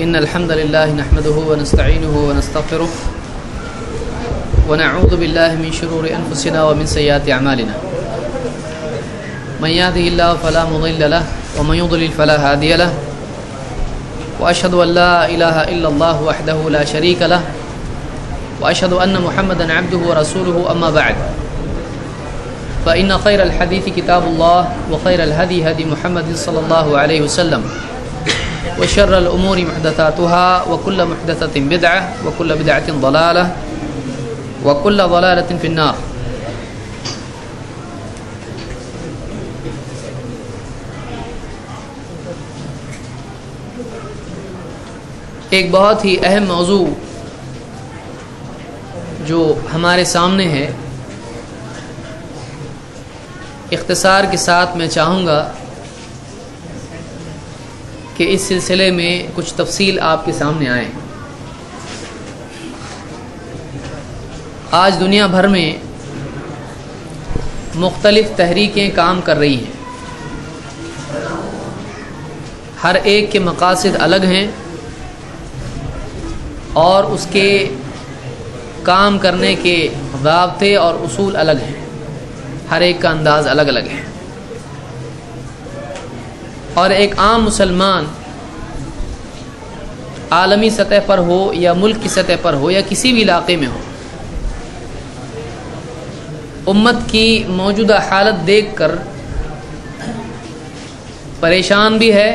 إن الحمد لله نحمده ونستعينه ونستغفره ونعوذ بالله من شرور أنفسنا ومن سيئات أعمالنا من يهده الله فلا مضل له ومن يضلل فلا هادي له وأشهد أن لا إله إلا الله وحده لا شريك له وأشهد أن محمدا عبده ورسوله أما بعد فإن خير الحديث كتاب الله وخير الهدي هدي محمد صلى الله عليه وسلم وشر الأمور محدثاتها وكل محدثة بدعة وكل بدعة ضلالة وكل ضلالة في النار۔ ایک بہت ہی اہم موضوع جو ہمارے سامنے ہے، اختصار کے ساتھ میں چاہوں گا کہ اس سلسلے میں کچھ تفصیل آپ کے سامنے آئے۔ آج دنیا بھر میں مختلف تحریکیں کام کر رہی ہیں، ہر ایک کے مقاصد الگ ہیں اور اس کے کام کرنے کے ضابطے اور اصول الگ ہیں، ہر ایک کا انداز الگ الگ ہے۔ اور ایک عام مسلمان عالمی سطح پر ہو یا ملک کی سطح پر ہو یا کسی بھی علاقے میں ہو، امت کی موجودہ حالت دیکھ کر پریشان بھی ہے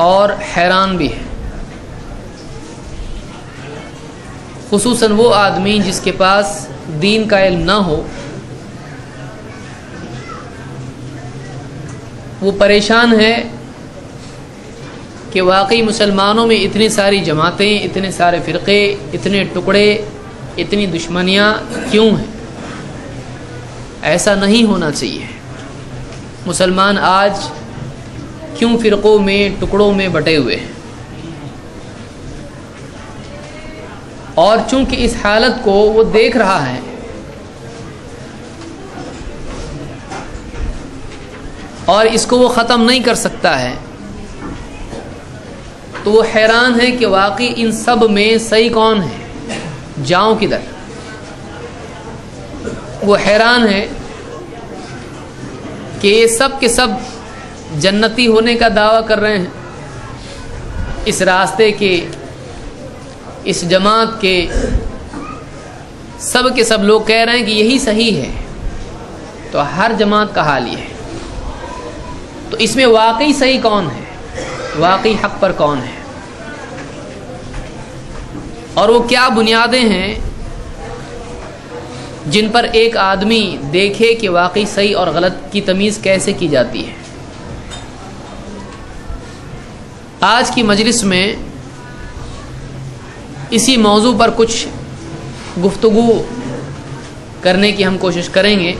اور حیران بھی ہے، خصوصاً وہ آدمی جس کے پاس دین کا علم نہ ہو، وہ پریشان ہے کہ واقعی مسلمانوں میں اتنی ساری جماعتیں، اتنے سارے فرقے، اتنے ٹکڑے، اتنی دشمنیاں کیوں ہیں؟ ایسا نہیں ہونا چاہیے۔ مسلمان آج کیوں فرقوں میں، ٹکڑوں میں بٹے ہوئے ہیں؟ اور چونکہ اس حالت کو وہ دیکھ رہا ہے اور اس کو وہ ختم نہیں کر سکتا ہے، تو وہ حیران ہے کہ واقعی ان سب میں صحیح کون ہے، جاؤں کدھر؟ وہ حیران ہے کہ یہ سب کے سب جنتی ہونے کا دعویٰ کر رہے ہیں، اس راستے کے، اس جماعت کے سب لوگ کہہ رہے ہیں کہ یہی صحیح ہے، تو ہر جماعت کا حال یہ ہے۔ تو اس میں واقعی صحیح کون ہے، واقعی حق پر کون ہے، اور وہ کیا بنیادیں ہیں جن پر ایک آدمی دیکھے کہ واقعی صحیح اور غلط کی تمیز کیسے کی جاتی ہے؟ آج کی مجلس میں اسی موضوع پر کچھ گفتگو کرنے کی ہم کوشش کریں گے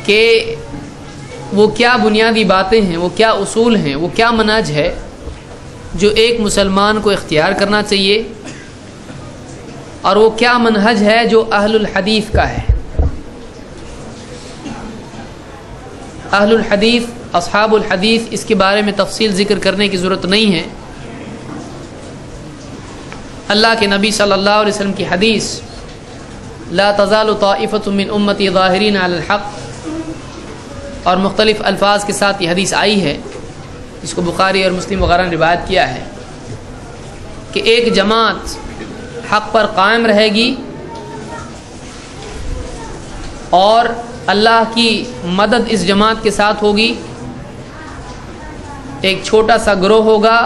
کہ وہ کیا بنیادی باتیں ہیں، وہ کیا اصول ہیں، وہ کیا منہج ہے جو ایک مسلمان کو اختیار کرنا چاہیے، اور وہ کیا منہج ہے جو اہل الحدیث کا ہے۔ اہل الحدیث، اصحاب الحدیث، اس کے بارے میں تفصیل ذکر کرنے کی ضرورت نہیں ہے۔ اللہ کے نبی صلی اللہ علیہ وسلم کی حدیث لا تزال طائفۃ من امتی ظاہرین علی الحق، اور مختلف الفاظ کے ساتھ یہ حدیث آئی ہے، جس کو بخاری اور مسلم وغیرہ نے روایت کیا ہے کہ ایک جماعت حق پر قائم رہے گی اور اللہ کی مدد اس جماعت کے ساتھ ہوگی۔ ایک چھوٹا سا گروہ ہوگا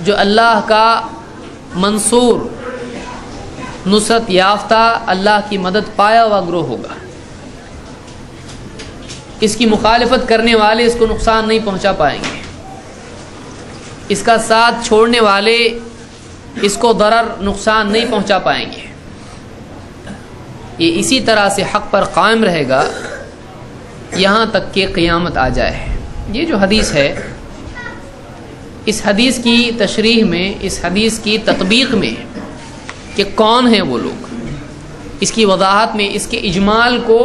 جو اللہ کا منصور، نصرت یافتہ، اللہ کی مدد پایا ہوا گروہ ہوگا۔ اس کی مخالفت کرنے والے اس کو نقصان نہیں پہنچا پائیں گے، اس کا ساتھ چھوڑنے والے اس کو ضرر، نقصان نہیں پہنچا پائیں گے۔ یہ اسی طرح سے حق پر قائم رہے گا یہاں تک کہ قیامت آ جائے۔ یہ جو حدیث ہے، اس حدیث کی تشریح میں، اس حدیث کی تطبیق میں کہ کون ہیں وہ لوگ، اس کی وضاحت میں، اس کے اجمال کو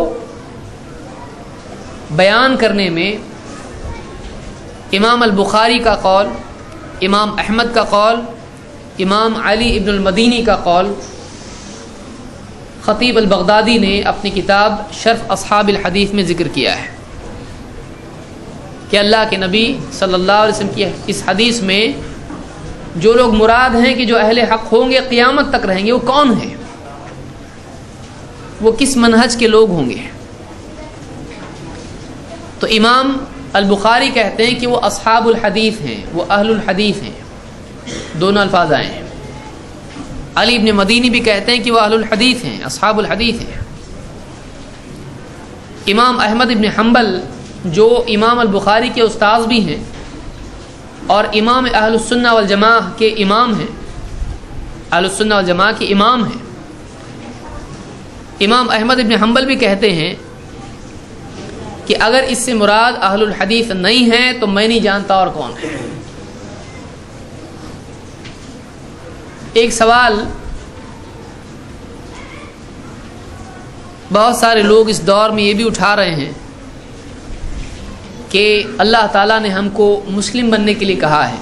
بیان کرنے میں امام البخاری کا قول، امام احمد کا قول، امام علی ابن المدینی کا قول، خطیب البغدادی نے اپنی کتاب شرف اصحاب الحدیث میں ذکر کیا ہے کہ اللہ کے نبی صلی اللہ علیہ وسلم کی اس حدیث میں جو لوگ مراد ہیں کہ جو اہل حق ہوں گے قیامت تک رہیں گے، وہ کون ہیں، وہ کس منہج کے لوگ ہوں گے؟ تو امام البخاری کہتے ہیں کہ وہ اصحاب الحدیث ہیں، وہ اہل الحدیث ہیں، دونوں الفاظ آئے ہیں۔ علی ابن مدینی بھی کہتے ہیں کہ وہ اہل الحدیث ہیں، اصحاب الحدیث ہیں۔ امام احمد ابن حنبل جو امام البخاری کے استاذ بھی ہیں اور امام اہل السنہ والجماعہ کے امام ہیں، اہل السنہ والجماعہ کے امام ہیں، امام احمد ابن حنبل بھی کہتے ہیں کہ اگر اس سے مراد اہل الحدیث نہیں ہیں تو میں نہیں جانتا اور کون ہے۔ ایک سوال بہت سارے لوگ اس دور میں یہ بھی اٹھا رہے ہیں کہ اللہ تعالیٰ نے ہم کو مسلم بننے کے لیے کہا ہے،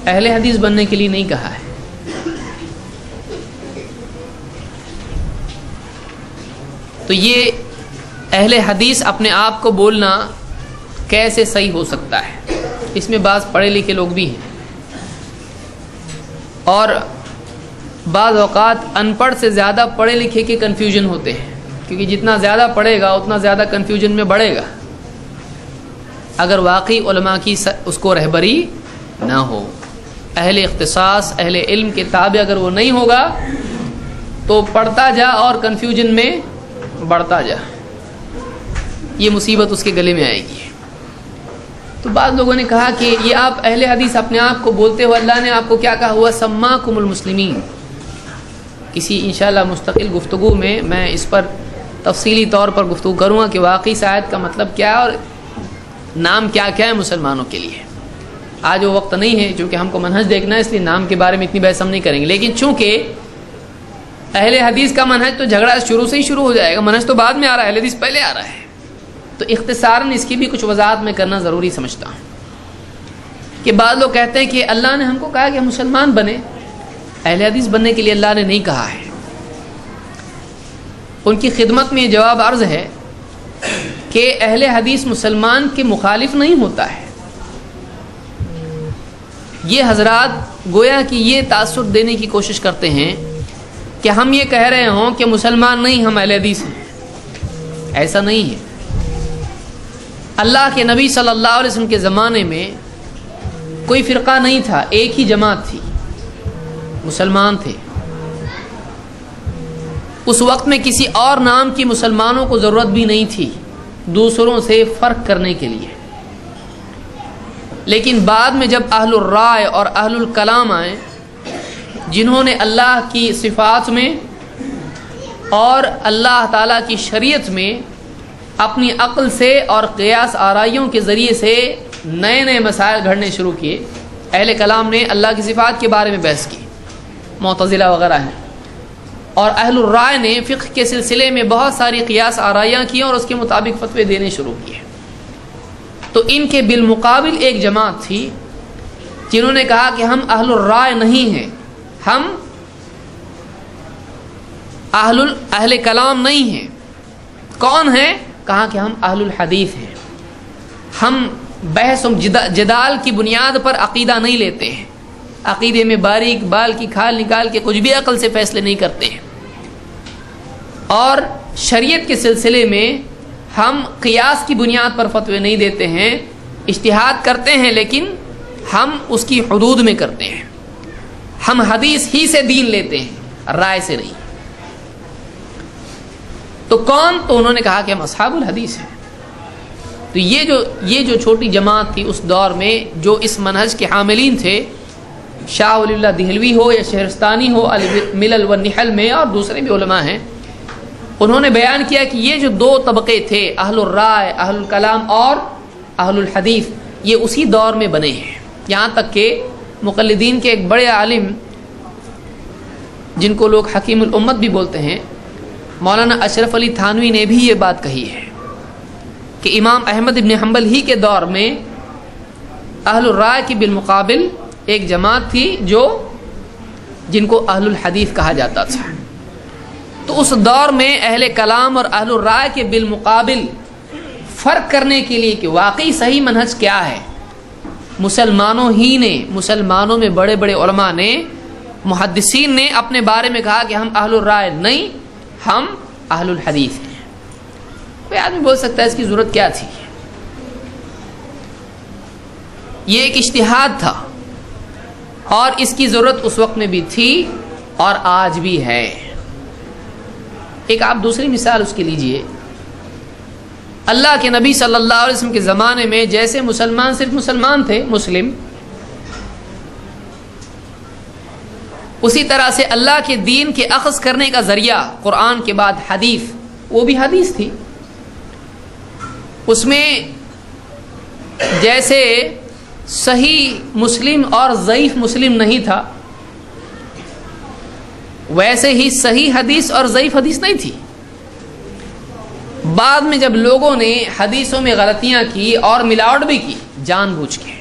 اہل حدیث بننے کے لیے نہیں کہا ہے۔ تو یہ اہل حدیث اپنے آپ کو بولنا کیسے صحیح ہو سکتا ہے؟ اس میں بعض پڑھے لکھے لوگ بھی ہیں اور بعض اوقات ان پڑھ سے زیادہ پڑھے لکھے کے کنفیوژن ہوتے ہیں، کیونکہ جتنا زیادہ پڑھے گا اتنا زیادہ کنفیوژن میں بڑھے گا اگر واقعی علماء کی اس کو رہبری نہ ہو۔ اہل اختصاص، اہل علم کے تابع اگر وہ نہیں ہوگا تو پڑھتا جا اور کنفیوژن میں بڑھتا جا، یہ مصیبت اس کے گلے میں آئے گی۔ تو بعض لوگوں نے کہا کہ یہ آپ اہل حدیث اپنے آپ کو بولتے ہو، اللہ نے آپ کو کیا کہا ہوا؟ سماکم المسلمین۔ کسی انشاءاللہ مستقل گفتگو میں اس پر تفصیلی طور پر گفتگو کروں گا کہ واقعی اس آیت کا مطلب کیا ہے اور نام کیا کیا ہے مسلمانوں کے لیے۔ آج وہ وقت نہیں ہے چونکہ ہم کو منہج دیکھنا ہے، اس لیے نام کے بارے میں اتنی بحث ہم نہیں کریں گے، لیکن چونکہ اہل حدیث کا منہج تو جھگڑا شروع سے ہی شروع ہو جائے گا، منہج تو بعد میں آ رہا ہے، اہل حدیث پہلے آ رہا ہے، تو اختصاراً اس کی بھی کچھ وضاحت میں کرنا ضروری سمجھتا ہوں کہ بعض لوگ کہتے ہیں کہ اللہ نے ہم کو کہا کہ ہم مسلمان بنے، اہل حدیث بننے کے لیے اللہ نے نہیں کہا ہے۔ ان کی خدمت میں یہ جواب عرض ہے کہ اہل حدیث مسلمان کے مخالف نہیں ہوتا ہے۔ یہ حضرات گویا کہ یہ تاثر دینے کی کوشش کرتے ہیں کہ ہم یہ کہہ رہے ہوں کہ مسلمان نہیں، ہم اہل حدیث ہیں، ایسا نہیں ہے۔ اللہ کے نبی صلی اللہ علیہ وسلم کے زمانے میں کوئی فرقہ نہیں تھا، ایک ہی جماعت تھی، مسلمان تھے۔ اس وقت میں کسی اور نام کی مسلمانوں کو ضرورت بھی نہیں تھی دوسروں سے فرق کرنے کے لیے، لیکن بعد میں جب اہل الرائے اور اہل الکلام آئے، جنہوں نے اللہ کی صفات میں اور اللہ تعالیٰ کی شریعت میں اپنی عقل سے اور قیاس آرائیوں کے ذریعے سے نئے نئے مسائل گھڑنے شروع کیے۔ اہل کلام نے اللہ کی صفات کے بارے میں بحث کی، معتزلہ وغیرہ ہیں، اور اہل الرائے نے فقہ کے سلسلے میں بہت ساری قیاس آرائیاں کی اور اس کے مطابق فتوے دینے شروع کیے۔ تو ان کے بالمقابل ایک جماعت تھی جنہوں نے کہا کہ ہم اہل الرائے نہیں ہیں، ہم اہل کلام نہیں ہیں۔ کون ہیں؟ کہا کہ ہم اہل الحدیث ہیں، ہم بحث و جدال کی بنیاد پر عقیدہ نہیں لیتے ہیں، عقیدے میں باریک بال کی کھال نکال کے کچھ بھی عقل سے فیصلے نہیں کرتے ہیں، اور شریعت کے سلسلے میں ہم قیاس کی بنیاد پر فتوے نہیں دیتے ہیں، اجتہاد کرتے ہیں لیکن ہم اس کی حدود میں کرتے ہیں، ہم حدیث ہی سے دین لیتے ہیں، رائے سے نہیں۔ تو کون؟ تو انہوں نے کہا کہ ہم اصحاب الحدیث ہیں۔ تو یہ جو چھوٹی جماعت تھی اس دور میں، جو اس منہج کے حاملین تھے، شاہ ولی اللہ دہلوی ہو یا شہرستانی ہو الملل والنحل میں، اور دوسرے بھی علماء ہیں، انہوں نے بیان کیا کہ یہ جو دو طبقے تھے، اہل الرائے، اہل الکلام اور اہل الحدیث، یہ اسی دور میں بنے ہیں۔ یہاں تک کہ مقلدین کے ایک بڑے عالم جن کو لوگ حکیم الامت بھی بولتے ہیں، مولانا اشرف علی تھانوی نے بھی یہ بات کہی ہے کہ امام احمد ابن حنبل ہی کے دور میں اہل الرائے کی بالمقابل ایک جماعت تھی جن کو اہل الحدیث کہا جاتا تھا. تو اس دور میں اہل کلام اور اہل الرائے کے بالمقابل فرق کرنے کے لیے کہ واقعی صحیح منہج کیا ہے، مسلمانوں میں بڑے بڑے علماء نے، محدثین نے اپنے بارے میں کہا کہ ہم اہل الرائے نہیں، ہم اہل الحدیث ہیں. کوئی آدمی بول سکتا ہے اس کی ضرورت کیا تھی؟ یہ ایک اجتہاد تھا اور اس کی ضرورت اس وقت میں بھی تھی اور آج بھی ہے. ایک آپ دوسری مثال اس کی لیجئے. اللہ کے نبی صلی اللہ علیہ وسلم کے زمانے میں جیسے مسلمان صرف مسلمان تھے، مسلم، اسی طرح سے اللہ کے دین کے اخذ کرنے کا ذریعہ قرآن کے بعد حدیث، وہ بھی حدیث تھی. اس میں جیسے صحیح مسلم اور ضعیف مسلم نہیں تھا، ویسے ہی صحیح حدیث اور ضعیف حدیث نہیں تھی. بعد میں جب لوگوں نے حدیثوں میں غلطیاں کی اور ملاوٹ بھی کی جان بوجھ کے،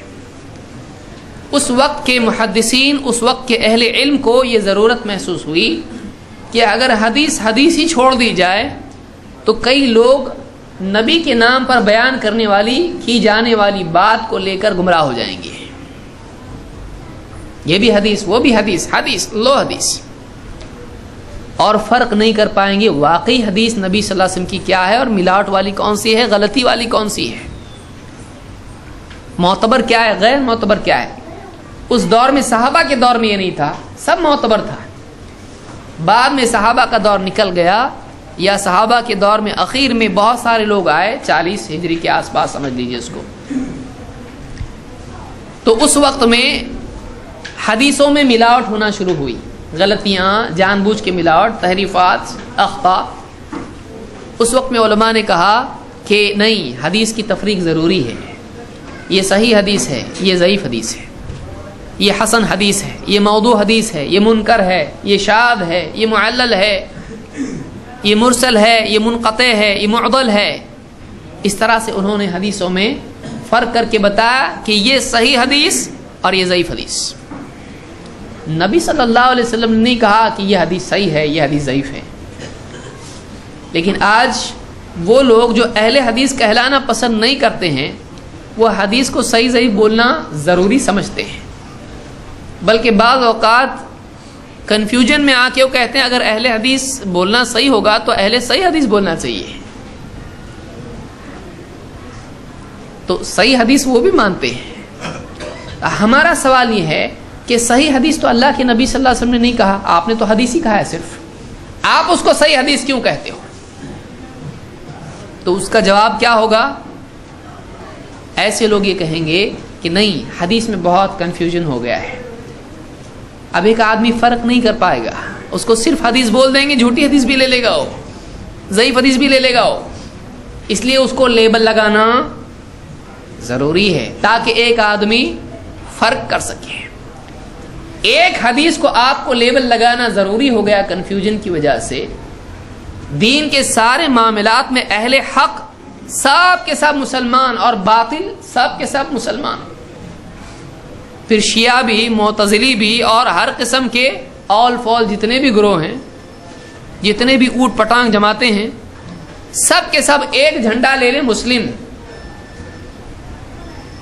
اس وقت کے محدثین، اس وقت کے اہل علم کو یہ ضرورت محسوس ہوئی کہ اگر حدیث ہی چھوڑ دی جائے تو کئی لوگ نبی کے نام پر بیان کرنے والی کی جانے والی بات کو لے کر گمراہ ہو جائیں گے. یہ بھی حدیث، وہ بھی حدیث، حدیث لو حدیث، اور فرق نہیں کر پائیں گے واقعی حدیث نبی صلی اللہ علیہ وسلم کی کیا ہے اور ملاوٹ والی کون سی ہے، غلطی والی کون سی ہے، معتبر کیا ہے، غیر معتبر کیا ہے. اس دور میں، صحابہ کے دور میں یہ نہیں تھا، سب معتبر تھا. بعد میں صحابہ کا دور نکل گیا، یا صحابہ کے دور میں اخیر میں بہت سارے لوگ آئے، 40 ہجری کے آس پاس سمجھ لیجیے اس کو. تو اس وقت میں حدیثوں میں ملاوٹ ہونا شروع ہوئی، غلطیاں، جان بوجھ کے ملاوٹ، تحریفات، اخطاء. اس وقت میں علماء نے کہا کہ نہیں، حدیث کی تفریق ضروری ہے. یہ صحیح حدیث ہے، یہ ضعیف حدیث ہے، یہ حسن حدیث ہے، یہ موضوع حدیث ہے، یہ منکر ہے، یہ شاذ ہے، یہ معلل ہے، یہ مرسل ہے، یہ منقطع ہے، یہ معضل ہے. اس طرح سے انہوں نے حدیثوں میں فرق کر کے بتایا کہ یہ صحیح حدیث اور یہ ضعیف حدیث. نبی صلی اللہ علیہ وسلم نے نہیں کہا کہ یہ حدیث صحیح ہے، یہ حدیث ضعیف ہے. لیکن آج وہ لوگ جو اہل حدیث کہلانا پسند نہیں کرتے ہیں، وہ حدیث کو صحیح ضعیف بولنا ضروری سمجھتے ہیں، بلکہ بعض اوقات کنفیوژن میں آ کے وہ کہتے ہیں اگر اہل حدیث بولنا صحیح ہوگا تو اہل صحیح حدیث بولنا چاہیے. تو صحیح حدیث وہ بھی مانتے ہیں. ہمارا سوال یہ ہے کہ صحیح حدیث تو اللہ کے نبی صلی اللہ علیہ وسلم نے نہیں کہا، آپ نے تو حدیث ہی کہا ہے صرف، آپ اس کو صحیح حدیث کیوں کہتے ہو؟ تو اس کا جواب کیا ہوگا؟ ایسے لوگ یہ کہیں گے کہ نہیں، حدیث میں بہت کنفیوژن ہو گیا ہے، اب ایک آدمی فرق نہیں کر پائے گا، اس کو صرف حدیث بول دیں گے، جھوٹی حدیث بھی لے لے گا، وہ ضعیف حدیث بھی لے لے گا وہ. اس لیے اس کو لیبل لگانا ضروری ہے تاکہ ایک آدمی فرق کر سکے. ایک حدیث کو آپ کو لیبل لگانا ضروری ہو گیا کنفیوژن کی وجہ سے. دین کے سارے معاملات میں اہل حق سب کے سب مسلمان اور باطل سب کے سب مسلمان، پھر شیعہ بھی، معتزلی بھی، اور ہر قسم کے آل فال جتنے بھی گروہ ہیں، جتنے بھی اوٹ پٹانگ جماعتیں ہیں، سب کے سب ایک جھنڈا لے لیں، مسلم.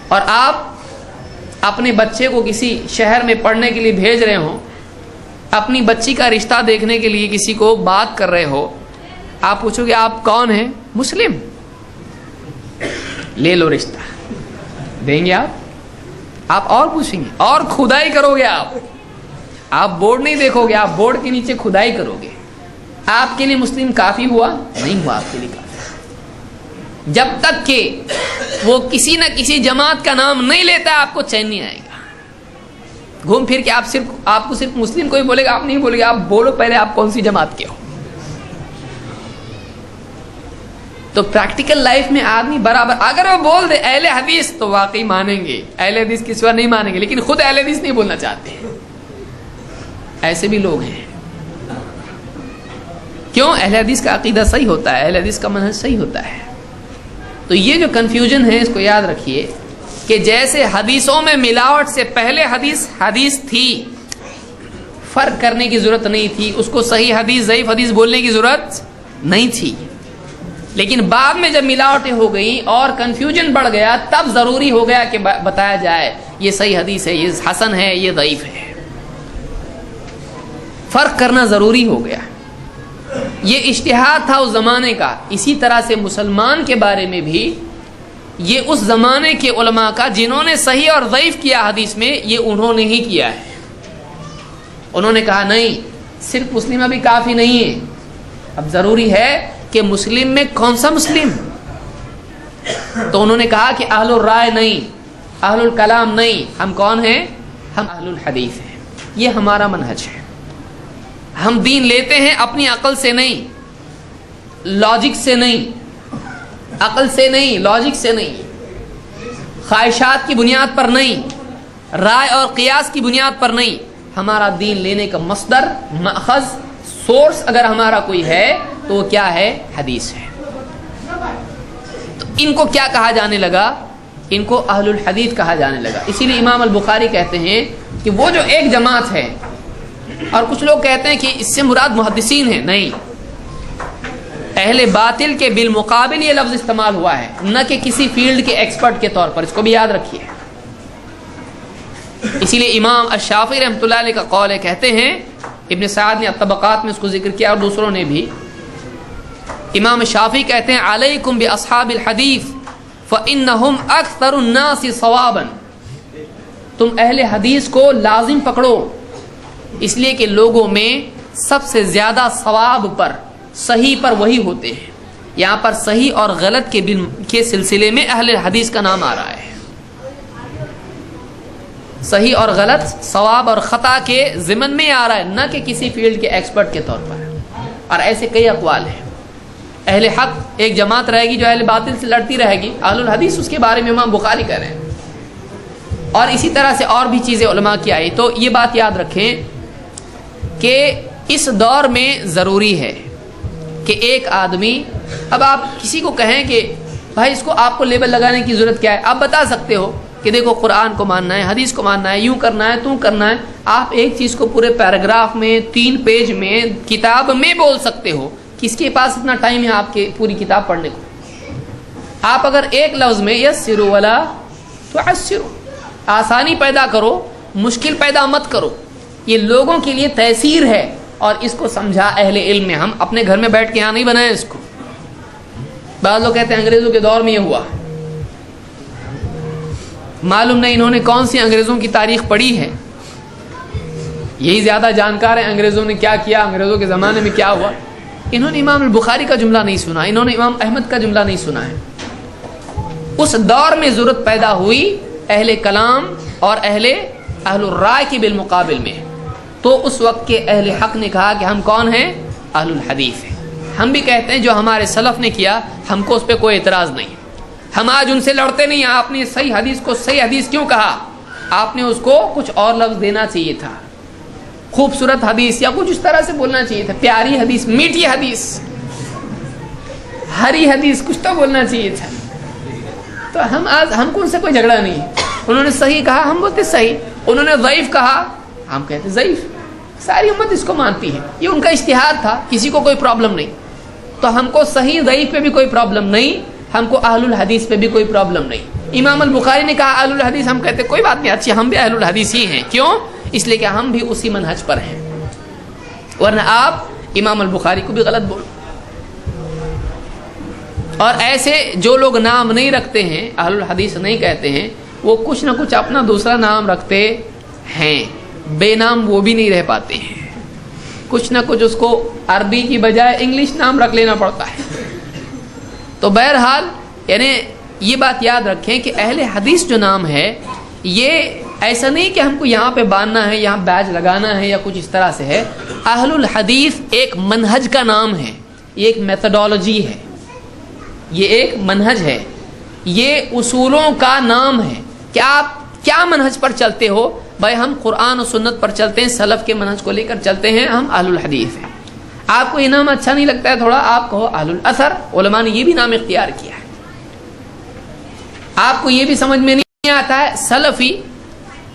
اور آپ اپنے بچے کو کسی شہر میں پڑھنے کے لیے بھیج رہے ہوں، اپنی بچی کا رشتہ دیکھنے کے لیے کسی کو بات کر رہے ہو، آپ پوچھو گے آپ کون ہیں؟ مسلم. لے لو رشتہ، دیں گے آپ اور پوچھیں گے اور کھدائی کرو گے. آپ بورڈ نہیں دیکھو گے، آپ بورڈ کے نیچے کھدائی کرو گے. آپ کے لیے مسلم کافی ہوا؟ نہیں ہوا آپ کے لیے کافی. جب تک کہ وہ کسی نہ کسی جماعت کا نام نہیں لیتا آپ کو چین نہیں آئے گا. گھوم پھر کے آپ کو صرف مسلم کوئی بولے گا، آپ نہیں بولے گا. آپ بولو پہلے آپ کون سی جماعت کے ہو. تو پریکٹیکل لائف میں آدمی برابر، اگر وہ بول دے اہل حدیث تو واقعی مانیں گے، اہل حدیث کی سوا نہیں مانیں گے، لیکن خود اہل حدیث نہیں بولنا چاہتے. ایسے بھی لوگ ہیں. کیوں؟ اہل حدیث کا عقیدہ صحیح ہوتا ہے، اہل حدیث کا منہج صحیح ہوتا ہے. تو یہ جو کنفیوژن ہے اس کو یاد رکھیے کہ جیسے حدیثوں میں ملاوٹ سے پہلے حدیث تھی، فرق کرنے کی ضرورت نہیں تھی، اس کو صحیح حدیث ضعیف حدیث بولنے کی ضرورت نہیں تھی، لیکن بعد میں جب ملاوٹیں ہو گئیں اور کنفیوژن بڑھ گیا تب ضروری ہو گیا کہ بتایا جائے یہ صحیح حدیث ہے، یہ حسن ہے، یہ ضعیف ہے، فرق کرنا ضروری ہو گیا۔ یہ اجتہاد تھا اس زمانے کا۔ اسی طرح سے مسلمان کے بارے میں بھی یہ اس زمانے کے علماء کا جنہوں نے صحیح اور ضعیف کیا حدیث میں، یہ انہوں نے ہی کیا ہے۔ انہوں نے کہا نہیں، صرف مسلم ابھی کافی نہیں ہے، اب ضروری ہے کہ مسلم میں کون سا مسلم؟ تو انہوں نے کہا کہ اہل الرائے نہیں، اہل الکلام نہیں، ہم کون ہیں؟ ہم اہل الحدیث ہیں۔ یہ ہمارا منہج ہے۔ ہم دین لیتے ہیں اپنی عقل سے نہیں، لاجک سے نہیں، عقل سے نہیں، لاجک سے نہیں، خواہشات کی بنیاد پر نہیں، رائے اور قیاس کی بنیاد پر نہیں۔ ہمارا دین لینے کا مصدر، مأخذ، سورس اگر ہمارا کوئی ہے تو وہ کیا ہے؟ حدیث ہے۔ تو ان کو کیا کہا جانے لگا؟ ان کو اہل الحدیث کہا جانے لگا۔ اسی لیے امام البخاری کہتے ہیں کہ وہ جو ایک جماعت ہے، اور کچھ لوگ کہتے ہیں کہ اس سے مراد محدثین ہیں، نہیں، اہل باطل کے بالمقابل یہ لفظ استعمال ہوا ہے، نہ کہ کسی فیلڈ کے ایکسپرٹ کے طور پر، اس کو بھی یاد رکھیے۔ اسی لیے امام الشافعی رحمۃ اللہ علیہ کا قول ہے، کہتے ہیں، ابن سعد نے الطبقات میں اس کو ذکر کیا اور دوسروں نے بھی، امام الشافعی کہتے ہیں علیکم باصحاب الحدیث فانہم اکثر الناس صوابا، تم اہل حدیث کو لازم پکڑو، اس لیے کہ لوگوں میں سب سے زیادہ ثواب پر، صحیح پر وہی ہوتے ہیں۔ یہاں پر صحیح اور غلط کے سلسلے میں اہل حدیث کا نام آ رہا ہے۔ صحیح اور غلط، ثواب اور خطا کے ضمن میں آ رہا ہے، نہ کہ کسی فیلڈ کے ایکسپرٹ کے طور پر۔ اور ایسے کئی اقوال ہیں۔ اہل حق ایک جماعت رہے گی جو اہل باطل سے لڑتی رہے گی، اہل الحدیث اس کے بارے میں امام بخاری کہہ رہے ہیں، اور اسی طرح سے اور بھی چیزیں علماء کی آئی۔ تو یہ بات یاد رکھیں کہ اس دور میں ضروری ہے کہ ایک آدمی، اب آپ کسی کو کہیں کہ بھائی اس کو آپ کو لیبل لگانے کی ضرورت کیا ہے، آپ بتا سکتے ہو کہ دیکھو قرآن کو ماننا ہے، حدیث کو ماننا ہے، یوں کرنا ہے، توں کرنا ہے۔ آپ ایک چیز کو پورے پیراگراف میں، 3 پیج میں، کتاب میں بول سکتے ہو۔ کس کے پاس اتنا ٹائم ہے آپ کے پوری کتاب پڑھنے کو؟ آپ اگر ایک لفظ میں یسروا ولا تعسروا، آسانی پیدا کرو، مشکل پیدا مت کرو، یہ لوگوں کے لیے تیسیر ہے، اور اس کو سمجھا اہل علم میں۔ ہم اپنے گھر میں بیٹھ کے یہاں نہیں بنائے اس کو۔ بعض لوگ کہتے ہیں انگریزوں کے دور میں یہ ہوا، معلوم نہیں انہوں نے کون سی انگریزوں کی تاریخ پڑھی ہے، یہی زیادہ جانکار ہیں انگریزوں نے کیا کیا، انگریزوں کے زمانے میں کیا ہوا۔ انہوں نے امام البخاری کا جملہ نہیں سنا، انہوں نے امام احمد کا جملہ نہیں سنا ہے۔ اس دور میں ضرورت پیدا ہوئی اہل کلام اور اہل الرائے کی بالمقابل میں، تو اس وقت کے اہل حق نے کہا کہ ہم کون ہیں؟ اہل الحدیث ہیں۔ ہم بھی کہتے ہیں جو ہمارے سلف نے کیا ہم کو اس پہ کوئی اعتراض نہیں، ہم آج ان سے لڑتے نہیں۔ آپ نے صحیح حدیث کو صحیح حدیث کیوں کہا؟ آپ نے اس کو کچھ اور لفظ دینا چاہیے تھا، خوبصورت حدیث یا کچھ اس طرح سے بولنا چاہیے تھا، پیاری حدیث، میٹھی حدیث، ہری حدیث، کچھ تو بولنا چاہیے تھا۔ تو ہم کو ان سے کوئی جھگڑا نہیں ہے۔ انہوں نے صحیح کہا ہم بولتے صحیح، انہوں نے ضعیف کہا ہم کہتے ضعیف، ساری امت اس کو مانتی ہے، یہ ان کا اجتہاد تھا، کسی کو کوئی پرابلم نہیں۔ تو ہم کو صحیح ضعیف پہ بھی کوئی پرابلم نہیں، ہم کو اہل الحدیث پہ بھی کوئی پرابلم نہیں۔ امام البخاری نے کہا اہل الحدیث، ہم کہتے کوئی بات نہیں، اچھی ہم بھی اہل الحدیث ہی ہیں۔ کیوں؟ اس لیے کہ ہم بھی اسی منہج پر ہیں، ورنہ آپ امام البخاری کو بھی غلط بولو۔ اور ایسے جو لوگ نام نہیں رکھتے ہیں، اہل الحدیث نہیں کہتے ہیں، وہ کچھ نہ کچھ اپنا دوسرا نام رکھتے ہیں، بے نام وہ بھی نہیں رہ پاتے ہیں، کچھ نہ کچھ اس کو عربی کی بجائے انگلش نام رکھ لینا پڑتا ہے۔ تو بہرحال یعنی یہ بات یاد رکھیں کہ اہل حدیث جو نام ہے، یہ ایسا نہیں کہ ہم کو یہاں پہ باندھنا ہے، یہاں بیج لگانا ہے یا کچھ اس طرح سے ہے۔ اہل الحدیث ایک منہج کا نام ہے، یہ ایک میتھڈالوجی ہے، یہ ایک منہج ہے، یہ اصولوں کا نام ہے کہ آپ کیا منہج پر چلتے ہو۔ بھائی ہم قرآن و سنت پر چلتے ہیں، سلف کے منہج کو لے کر چلتے ہیں، ہم اہل الحدیث ہیں۔ آپ کو یہ نام اچھا نہیں لگتا ہے تھوڑا، آپ کہو اہل الاثر، علماء نے یہ بھی نام اختیار کیا ہے۔ آپ کو یہ بھی سمجھ میں نہیں آتا ہے سلفی،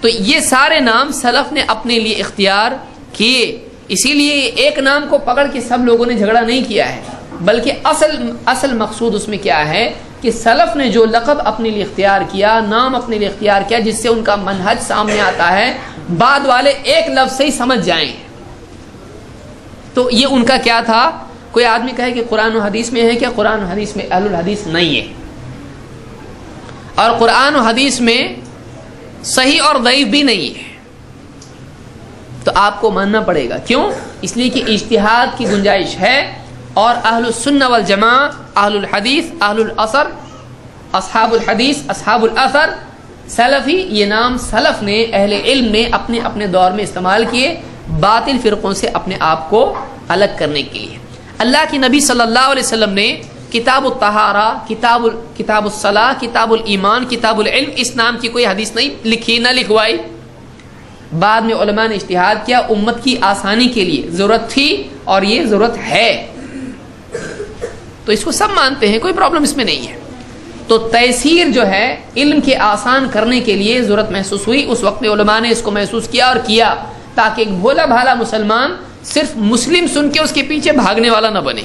تو یہ سارے نام سلف نے اپنے لیے اختیار کیے، اسی لیے ایک نام کو پکڑ کے سب لوگوں نے جھگڑا نہیں کیا ہے، بلکہ اصل مقصود اس میں کیا ہے کہ سلف نے جو لقب اپنے لیے اختیار کیا، نام اپنے لیے اختیار کیا، جس سے ان کا منہج سامنے آتا ہے، بعد والے ایک لفظ سے ہی سمجھ جائیں۔ تو یہ ان کا کیا تھا؟ کوئی آدمی کہے کہ قرآن و حدیث میں ہے کیا؟ قرآن و حدیث میں اہل الحدیث نہیں ہے، اور قرآن و حدیث میں صحیح اور ضعیف بھی نہیں ہے، تو آپ کو ماننا پڑے گا۔ کیوں؟ اس لیے کہ اجتہاد کی گنجائش ہے، اور اہل السنہ والجماعہ، اہل الحدیث، اہل الاثر، اصحاب الحدیث، اصحاب الاثر، سلفی، یہ نام سلف نے، اہل علم نے اپنے اپنے دور میں استعمال کیے باطل فرقوں سے اپنے آپ کو الگ کرنے کے لیے۔ اللہ کی نبی صلی اللہ علیہ وسلم نے کتاب الطہارہ، کتاب الصلاۃ، کتاب الایمان، کتاب العلم، اس نام کی کوئی حدیث نہیں لکھی، نہ لکھوائی۔ بعد میں علماء نے اجتہاد کیا، امت کی آسانی کے لیے ضرورت تھی اور یہ ضرورت ہے، تو اس کو سب مانتے ہیں، کوئی پرابلم اس میں نہیں ہے۔ تو تیسیر جو ہے علم کے آسان کرنے کے لیے ضرورت محسوس ہوئی، اس وقت میں علماء نے اس کو محسوس کیا اور کیا، تاکہ ایک بھولا بھالا مسلمان صرف مسلم سن کے اس کے پیچھے بھاگنے والا نہ بنے۔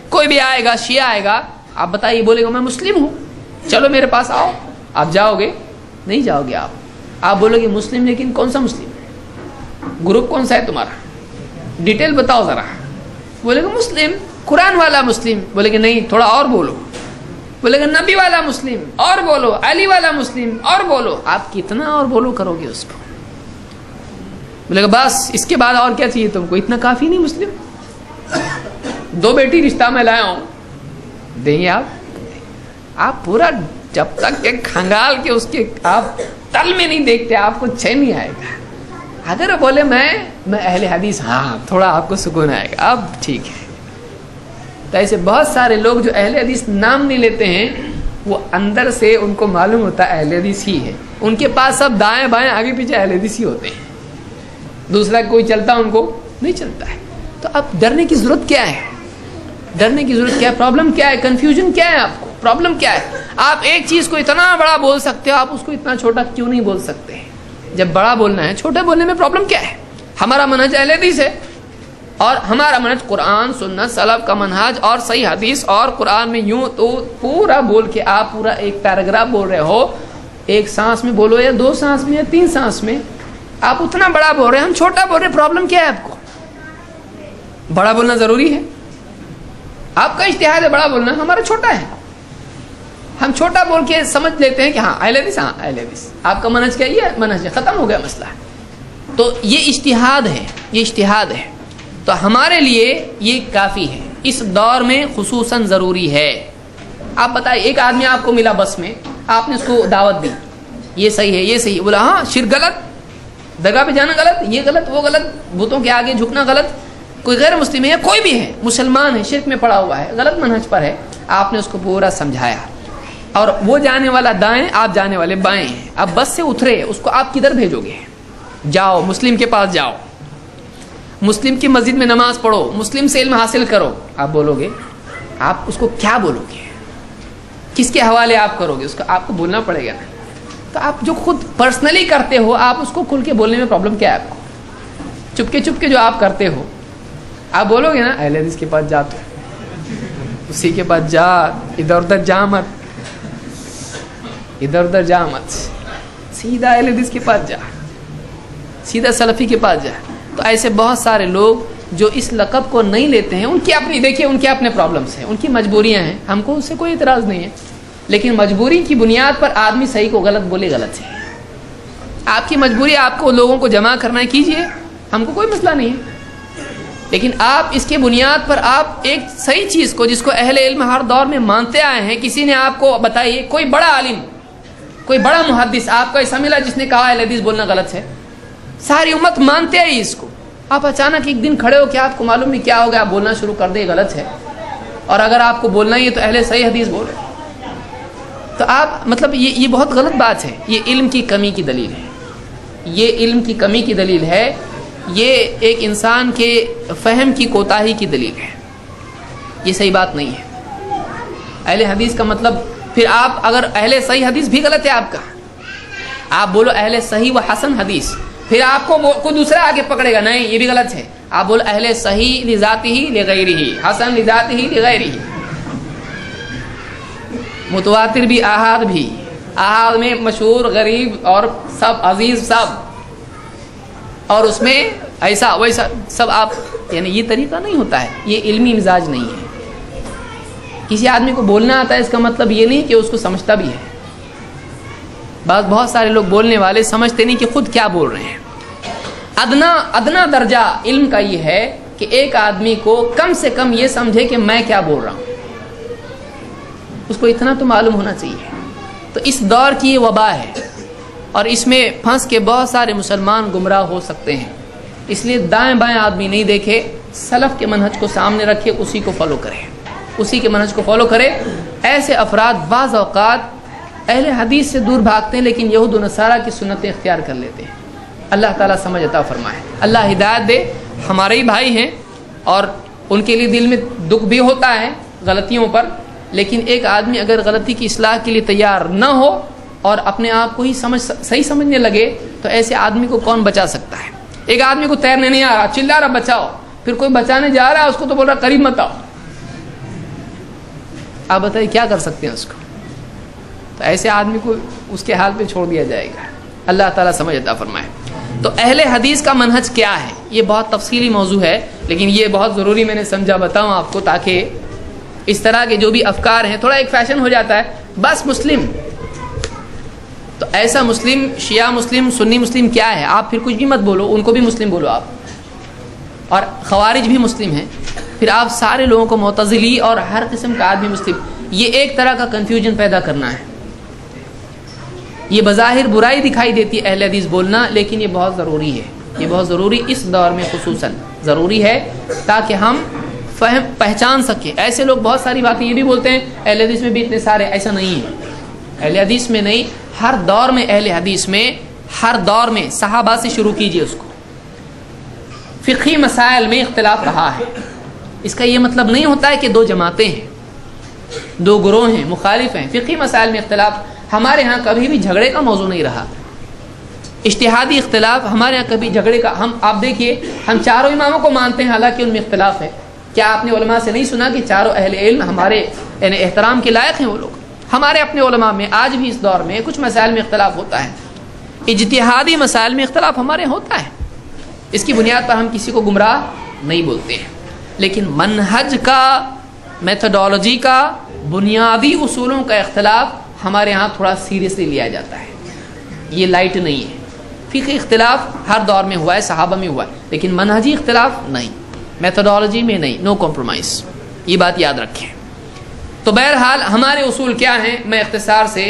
کوئی بھی آئے گا، شیعہ آئے گا، آپ بتائیے، بولے گا میں مسلم ہوں، چلو میرے پاس آؤ، آپ جاؤ گے؟ نہیں جاؤ گے۔ آپ بولو گے مسلم، لیکن کون سا مسلم ہے؟ گروپ کون سا ہے تمہارا؟ ڈیٹیل بتاؤ ذرا۔ بولے گا مسلم، قرآن والا مسلم، بولے گا نہیں تھوڑا اور بولو، بولے گا نبی والا مسلم، اور بولو، علی والا مسلم، اور بولو۔ آپ کتنا اور بولو کرو گے اس کو؟ بولے گا بس اس کے بعد اور کیا چاہیے تم کو؟ اتنا کافی نہیں مسلم؟ 2 بیٹی رشتہ میں لایا ہوں، دیں گے آپ پورا جب تک کہ کھنگال کے اس کے آپ تل میں نہیں دیکھتے، آپ کو چین نہیں آئے گا۔ اگر بولے میں اہل حدیث، ہاں تھوڑا آپ کو سکون آئے گا، اب ٹھیک ہے۔ تو ایسے بہت سارے لوگ جو اہل حدیث نام نہیں لیتے ہیں، وہ اندر سے ان کو معلوم ہوتا ہے اہل حدیث ہی ہے، ان کے پاس سب دائیں بائیں آگے پیچھے اہل حدیث ہی ہوتے ہیں، دوسرا کوئی چلتا ان کو نہیں چلتا ہے۔ تو اب ڈرنے کی ضرورت کیا ہے؟ ڈرنے کی ضرورت کیا ہے؟ پرابلم کیا ہے؟ کنفیوژن کیا ہے آپ کو؟ پرابلم کیا ہے؟ آپ ایک چیز کو اتنا بڑا بول سکتے ہو، آپ اس کو اتنا چھوٹا کیوں نہیں بول سکتے؟ جب بڑا بولنا ہے، چھوٹے بولنے میں پرابلم کیا ہے؟ ہمارا منہج اہل حدیث ہے، اور ہمارا منہج قرآن، سنت، سلف کا منہج اور صحیح حدیث، اور قرآن میں یوں تو پورا بول کے آپ پورا ایک پیراگراف بول رہے ہو، ایک سانس میں بولو یا 2 سانس میں یا 3 سانس میں، آپ اتنا بڑا بول رہے ہیں، ہم چھوٹا بول رہے ہیں، پرابلم کیا ہے آپ کو؟ بڑا بولنا ضروری ہے؟ آپ کا اجتہاد ہے بڑا بولنا، ہمارا چھوٹا ہے، ہم چھوٹا بول کے سمجھ لیتے ہیں کہ ہاں اہل حدیث، ہاں اہل حدیث، آپ کا منہج کیا؟ یہ منہج ہے، ختم ہو گیا مسئلہ۔ تو یہ اجتہاد ہے، یہ اجتہاد ہے، تو ہمارے لیے یہ کافی ہے، اس دور میں خصوصاً ضروری ہے۔ آپ بتائیے، ایک آدمی آپ کو ملا بس میں، آپ نے اس کو دعوت دی، یہ صحیح ہے، یہ صحیح ہے، بولا ہاں شرک غلط، درگاہ پہ جانا غلط، یہ غلط، وہ غلط، بتوں کے آگے جھکنا غلط، کوئی غیر مسلم ہے یا کوئی بھی ہے، مسلمان ہے، شرک میں پڑا ہوا ہے، غلط منہج پر ہے، آپ نے اس کو پورا سمجھایا، اور وہ جانے والا دائیں، آپ جانے والے بائیں ہیں، اب بس سے اترے، اس کو آپ کدھر بھیجو گے؟ جاؤ مسلم کے پاس جاؤ، مسلم کی مسجد میں نماز پڑھو، مسلم سے علم حاصل کرو، آپ بولو گے، آپ اس کو کیا بولو گے؟ کس کے حوالے آپ کرو گے؟ اس کو آپ کو بولنا پڑے گا نا۔ تو آپ جو خود پرسنلی کرتے ہو، آپ اس کو کھل کے بولنے میں پرابلم کیا ہے آپ کو؟ چپ کے جو آپ کرتے ہو، آپ بولو گے نا اہل حدیث کے پاس جا، تو اسی کے پاس جا، ادھر ادھر جا مت، ادھر ادھر جا مت، سیدھا اہل حدیث کے پاس جا، سیدھا سلفی کے پاس جا۔ تو ایسے بہت سارے لوگ جو اس لقب کو نہیں لیتے ہیں، ان کی اپنی، دیکھیے ان کے اپنے پرابلمس ہیں، ان کی مجبوریاں ہیں، ہم کو اس سے کوئی اعتراض نہیں ہے، لیکن مجبوری کی بنیاد پر آدمی صحیح کو غلط بولے، غلط ہے۔ آپ کی مجبوری آپ کو لوگوں کو جمع کرنا ہے، کیجئے، ہم کو کوئی مسئلہ نہیں ہے، لیکن آپ اس کے بنیاد پر آپ ایک صحیح چیز کو، جس کو اہل علم ہر دور میں مانتے آئے ہیں، کسی نے آپ کو بتائیے، کوئی بڑا عالم، کوئی بڑا محدث آپ کو ایسا ملا جس نے کہا اہل حدیث بولنا غلط ہے؟ ساری امت مانتے آئی اس کو، آپ اچانک ایک دن کھڑے ہو کے آپ کو معلوم نہیں کیا ہو گیا، آپ بولنا شروع کر دیں غلط ہے، اور اگر آپ کو بولنا ہی ہے تو اہل صحیح حدیث بول رہے، تو آپ مطلب یہ بہت غلط بات ہے، یہ علم کی کمی کی دلیل ہے، یہ علم کی کمی کی دلیل ہے، یہ ایک انسان کے فہم کی کوتاہی کی دلیل ہے، یہ صحیح بات نہیں ہے۔ اہل حدیث کا مطلب، پھر آپ اگر اہل صحیح حدیث بھی غلط ہے آپ کا، آپ بولو اہل صحیح و حسن حدیث، پھر آپ کو کوئی دوسرا آگے پکڑے گا نہیں یہ بھی غلط ہے، آپ بولو اہل صحیح لذاتہ لغیرہ، حسن لذاتہ لغیرہ، متواتر بھی احاد بھی، احاد میں مشہور غریب اور سب عزیز سب، اور اس میں ایسا ویسا سب، آپ یعنی یہ طریقہ نہیں ہوتا ہے، یہ علمی مزاج نہیں ہے۔ کسی آدمی کو بولنا آتا ہے اس کا مطلب یہ نہیں کہ اس کو سمجھتا بھی ہے۔ بہت سارے لوگ بولنے والے سمجھتے نہیں کہ خود کیا بول رہے ہیں۔ ادنا درجہ علم کا یہ ہے کہ ایک آدمی کو کم سے کم یہ سمجھے کہ میں کیا بول رہا ہوں، اس کو اتنا تو معلوم ہونا چاہیے۔ تو اس دور کی یہ وبا ہے، اور اس میں پھنس کے بہت سارے مسلمان گمراہ ہو سکتے ہیں۔ اس لیے دائیں بائیں آدمی نہیں دیکھے، سلف کے منہج کو سامنے رکھے، اسی کو فالو کرے، اسی کے منہج کو فالو کرے۔ ایسے افراد بعض اوقات اہل حدیث سے دور بھاگتے ہیں لیکن یہود و نصارہ کی سنتیں اختیار کر لیتے ہیں۔ اللہ تعالیٰ سمجھ عطا فرمائے، اللہ ہدایت دے۔ ہمارے ہی بھائی ہیں اور ان کے لیے دل میں دکھ بھی ہوتا ہے غلطیوں پر، لیکن ایک آدمی اگر غلطی کی اصلاح کے لیے تیار نہ ہو اور اپنے آپ کو ہی صحیح سمجھنے لگے تو ایسے آدمی کو کون بچا سکتا ہے؟ ایک آدمی کو تیرنے نہیں آ رہا، چلا رہا بچاؤ، پھر کوئی بچانے جا رہا ہے اس کو تو بول رہا قریب مت آؤ، آپ بتائیے کیا کر سکتے ہیں اس کو؟ تو ایسے آدمی کو اس کے حال پہ چھوڑ دیا جائے گا۔ اللہ تعالیٰ سمجھ عطا فرمائے۔ تو اہل حدیث کا منہج کیا ہے؟ یہ بہت تفصیلی موضوع ہے، لیکن یہ بہت ضروری میں نے سمجھا بتاؤں آپ کو، تاکہ اس طرح کے جو بھی افکار ہیں، تھوڑا ایک فیشن ہو جاتا ہے بس مسلم، تو ایسا مسلم، شیعہ مسلم، سنی مسلم کیا ہے؟ آپ پھر کچھ بھی مت بولو، ان کو بھی مسلم بولو آپ، اور خوارج بھی مسلم ہیں، پھر آپ سارے لوگوں کو معتزلی اور ہر قسم کا آدمی مسلم، یہ ایک طرح کا کنفیوژن پیدا کرنا ہے۔ یہ بظاہر برائی دکھائی دیتی ہے اہل حدیث بولنا، لیکن یہ بہت ضروری ہے، یہ بہت ضروری اس دور میں خصوصاً ضروری ہے، تاکہ ہم پہچان سکیں۔ ایسے لوگ بہت ساری باتیں یہ بھی بولتے ہیں اہل حدیث میں بھی اتنے سارے، ایسا نہیں ہے، اہل حدیث میں نہیں، ہر دور میں اہل حدیث میں، ہر دور میں صحابہ سے شروع کیجئے اس کو، فقہی مسائل میں اختلاف رہا ہے۔ اس کا یہ مطلب نہیں ہوتا ہے کہ دو جماعتیں ہیں، دو گروہ ہیں، مخالف ہیں۔ فقہی مسائل میں اختلاف ہمارے ہاں کبھی بھی جھگڑے کا موضوع نہیں رہا۔ اجتہادی اختلاف ہمارے ہاں کبھی جھگڑے کا، آپ دیکھیے ہم چاروں اماموں کو مانتے ہیں حالانکہ ان میں اختلاف ہے۔ کیا آپ نے علماء سے نہیں سنا کہ چاروں اہل علم ہمارے یعنی احترام کے لائق ہیں؟ وہ لوگ ہمارے اپنے علماء میں آج بھی اس دور میں کچھ مسائل میں اختلاف ہوتا ہے، اجتہادی مسائل میں اختلاف ہمارے ہوتا ہے، اس کی بنیاد پر ہم کسی کو گمراہ نہیں بولتے ہیں، لیکن منہج کا، میتھڈالوجی کا، بنیادی اصولوں کا اختلاف ہمارے ہاں تھوڑا سیریسلی لیا جاتا ہے، یہ لائٹ نہیں ہے۔ فقہی اختلاف ہر دور میں ہوا ہے، صحابہ میں ہوا ہے، لیکن منہجی اختلاف نہیں، میتھڈالوجی میں نہیں، نو کمپرومائز، یہ بات یاد رکھیں۔ تو بہرحال ہمارے اصول کیا ہیں، میں اختصار سے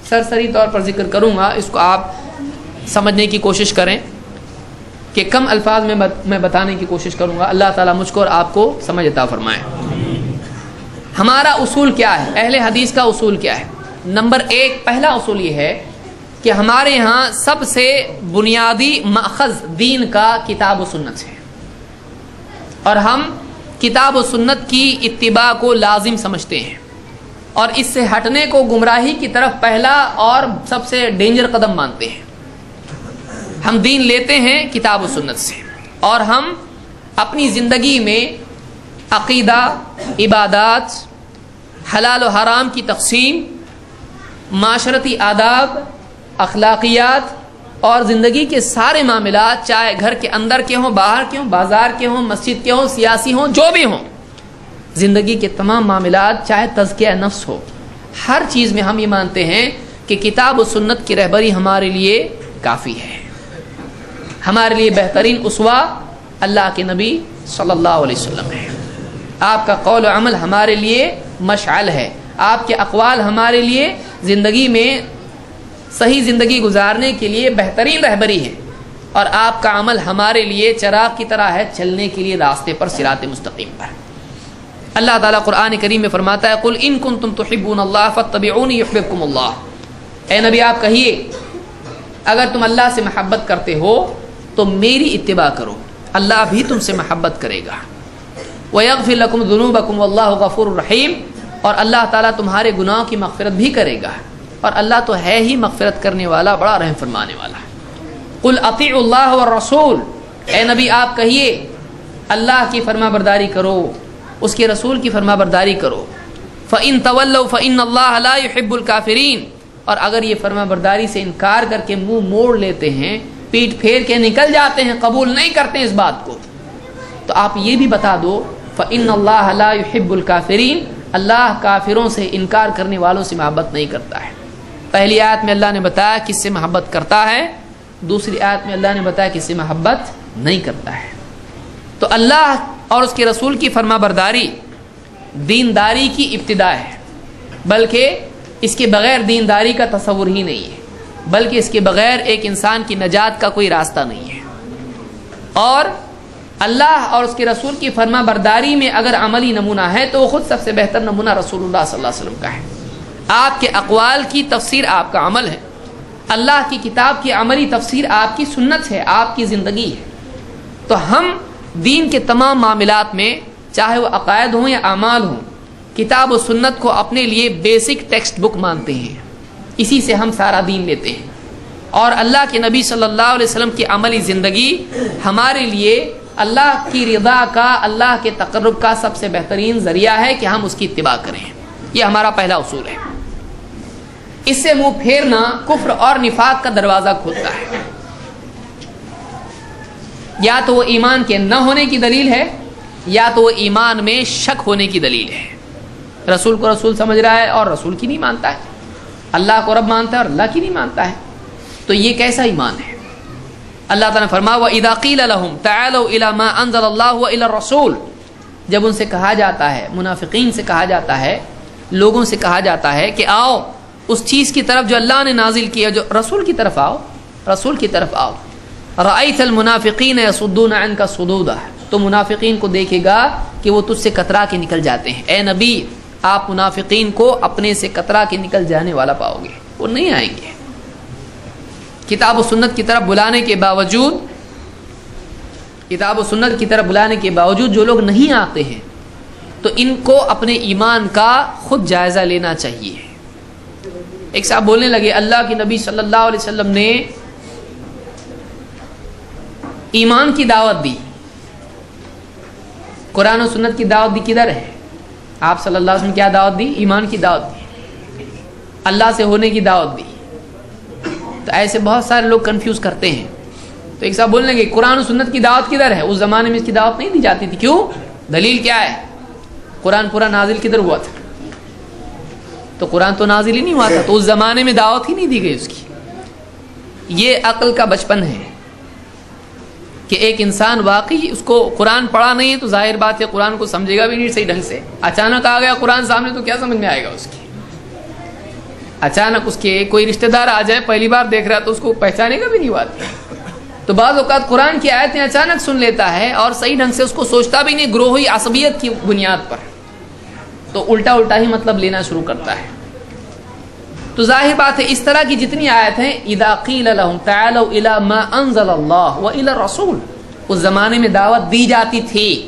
سرسری طور پر ذکر کروں گا، اس کو آپ سمجھنے کی کوشش کریں، کہ کم الفاظ میں میں بتانے کی کوشش کروں گا۔ اللہ تعالیٰ مجھ کو اور آپ کو سمجھ عطا فرمائے۔ ہمارا اصول کیا ہے، اہل حدیث کا اصول کیا ہے؟ نمبر ایک، پہلا اصول یہ ہے کہ ہمارے ہاں سب سے بنیادی مأخذ دین کا کتاب و سنت ہے، اور ہم کتاب و سنت کی اتباع کو لازم سمجھتے ہیں، اور اس سے ہٹنے کو گمراہی کی طرف پہلا اور سب سے ڈینجر قدم مانتے ہیں۔ ہم دین لیتے ہیں کتاب و سنت سے، اور ہم اپنی زندگی میں عقیدہ، عبادات، حلال و حرام کی تقسیم، معاشرتی آداب، اخلاقیات اور زندگی کے سارے معاملات، چاہے گھر کے اندر کے ہوں، باہر کے ہوں، بازار کے ہوں، مسجد کے ہوں، سیاسی ہوں، جو بھی ہوں، زندگی کے تمام معاملات، چاہے تزکیہ نفس ہو، ہر چیز میں ہم یہ مانتے ہیں کہ کتاب و سنت کی رہبری ہمارے لیے کافی ہے۔ ہمارے لیے بہترین اسوہ اللہ کے نبی صلی اللہ علیہ وسلم ہے۔ آپ کا قول و عمل ہمارے لیے مشعل ہے، آپ کے اقوال ہمارے لیے زندگی میں صحیح زندگی گزارنے کے لیے بہترین رہبری ہے، اور آپ کا عمل ہمارے لیے چراغ کی طرح ہے چلنے کے لیے راستے پر، صراط مستقیم پر۔ اللہ تعالیٰ قرآن کریم میں فرماتا ہے قل ان کنتم تحبون اللہ فاتبعونی یحببکم اللہ، اے نبی آپ کہیے اگر تم اللہ سے محبت کرتے ہو تو میری اتباع کرو، اللہ بھی تم سے محبت کرے گا۔ وَيَغْفِرْ لَكُمْ ذُنُوبَكُمْ وَاللَّهُ غَفُورٌ رَحِيمٌ، اور اللہ تعالیٰ تمہارے گناہوں کی مغفرت بھی کرے گا۔ اور اللہ تو ہے ہی مغفرت کرنے والا، بڑا رحم فرمانے والا ہے۔ قل اطیعوا اللہ والرسول، اے نبی آپ کہیے اللہ کی فرما برداری کرو، اس کے رسول کی فرما برداری کرو۔ فَإِن تَوَلَّوْا فَإِنَّ اللَّهَ لَا يُحِبُّ الْكَافِرِينَ، اور اگر یہ فرما برداری سے انکار کر کے منہ موڑ لیتے ہیں، پیٹ پھیر کے نکل جاتے ہیں، قبول نہیں کرتے ہیں اس بات کو، تو آپ یہ بھی بتا دو فَإِنَّ اللَّهَ لَا يُحِبُّ الْكَافِرِينَ، اللہ کافروں سے انکار کرنے والوں سے محبت نہیں کرتا ہے۔ پہلی آیت میں اللہ نے بتایا کس سے محبت کرتا ہے، دوسری آیت میں اللہ نے بتایا کس سے محبت نہیں کرتا ہے۔ تو اللہ اور اس کے رسول کی فرما برداری دینداری کی ابتدا ہے، بلکہ اس کے بغیر دینداری کا تصور ہی نہیں ہے، بلکہ اس کے بغیر ایک انسان کی نجات کا کوئی راستہ نہیں ہے۔ اور اللہ اور اس کے رسول کی فرما برداری میں اگر عملی نمونہ ہے تو وہ خود سب سے بہتر نمونہ رسول اللہ صلی اللہ علیہ وسلم کا ہے۔ آپ کے اقوال کی تفسیر آپ کا عمل ہے، اللہ کی کتاب کی عملی تفسیر آپ کی سنت ہے، آپ کی زندگی ہے۔ تو ہم دین کے تمام معاملات میں، چاہے وہ عقائد ہوں یا اعمال ہوں، کتاب و سنت کو اپنے لیے بیسک ٹیکسٹ بک مانتے ہیں، اسی سے ہم سارا دین لیتے ہیں۔ اور اللہ کے نبی صلی اللہ علیہ وسلم کی عملی زندگی ہمارے لیے اللہ کی رضا کا، اللہ کے تقرب کا سب سے بہترین ذریعہ ہے کہ ہم اس کی اتباع کریں۔ یہ ہمارا پہلا اصول ہے۔ اس سے منہ پھیرنا کفر اور نفاق کا دروازہ کھولتا ہے۔ یا تو وہ ایمان کے نہ ہونے کی دلیل ہے، یا تو وہ ایمان میں شک ہونے کی دلیل ہے۔ رسول کو رسول سمجھ رہا ہے اور رسول کی نہیں مانتا ہے، اللہ کو رب مانتا ہے اور اللہ کی نہیں مانتا ہے، تو یہ کیسا ایمان ہے؟ اللہ تعالیٰ نے فرمایا وَإِذَا قِيلَ لَهُمْ تَعَالَوْا إِلَى مَا أَنزَلَ اللَّهُ وَإِلَى الرَّسُولِ، جب ان سے کہا جاتا ہے، منافقین سے کہا جاتا ہے، لوگوں سے کہا جاتا ہے کہ آؤ اس چیز کی طرف جو اللہ نے نازل کیا، جو رسول کی طرف آؤ، رسول کی طرف آؤ۔ رَأَيْتَ الْمُنَافِقِينَ يَصُدُّونَ عَنْكَ صُدُودًا، تو منافقین کو دیکھے گا کہ وہ تجھ سے کترا کے نکل جاتے ہیں۔ اے نبی آپ منافقین کو اپنے سے کترا کے نکل جانے والا پاؤ گے، وہ نہیں آئیں گے۔ کتاب و سنت کی طرف بلانے کے باوجود، کتاب و سنت کی طرف بلانے کے باوجود جو لوگ نہیں آتے ہیں، تو ان کو اپنے ایمان کا خود جائزہ لینا چاہیے۔ ایک صاحب بولنے لگے اللہ کے نبی صلی اللہ علیہ وسلم نے ایمان کی دعوت دی، قرآن و سنت کی دعوت دی کدھر ہے؟ آپ صلی اللہ علیہ وسلم کیا دعوت دی؟ ایمان کی دعوت دی، اللہ سے ہونے کی دعوت دی۔ تو ایسے بہت سارے لوگ کنفیوز کرتے ہیں۔ تو ایک صاحب بولنے لگے قرآن و سنت کی دعوت کدھر ہے؟ اس زمانے میں اس کی دعوت نہیں دی جاتی تھی، کیوں؟ دلیل کیا ہے؟ قرآن پورا نازل کدھر ہوا تھا؟ تو قرآن تو نازل ہی نہیں ہوا تھا، تو اس زمانے میں دعوت ہی نہیں دی گئی اس کی۔ یہ عقل کا بچپن ہے کہ ایک انسان واقعی اس کو قرآن پڑھا نہیں ہے تو ظاہر بات ہے قرآن کو سمجھے گا بھی نہیں صحیح ڈھنگ سے۔ اچانک آ گیا قرآن سامنے تو کیا سمجھ میں آئے گا اس کی؟ اچانک اس کے کوئی رشتہ دار آ جائے، پہلی بار دیکھ رہا تو اس کو پہچانے گا بھی نہیں بات۔ تو بعض اوقات قرآن کی آیتیں اچانک سن لیتا ہے اور صحیح ڈھنگ سے اس کو سوچتا بھی نہیں، گروہی عصبیت کی بنیاد پر، تو الٹا الٹا ہی مطلب لینا شروع کرتا ہے۔ تو ظاہر بات ہے اس طرح کی جتنی آیت ہیں، اذا قیل لهم تعالوا الى ما انزل اللہ والى الرسول، اس زمانے میں دعوت دی جاتی تھی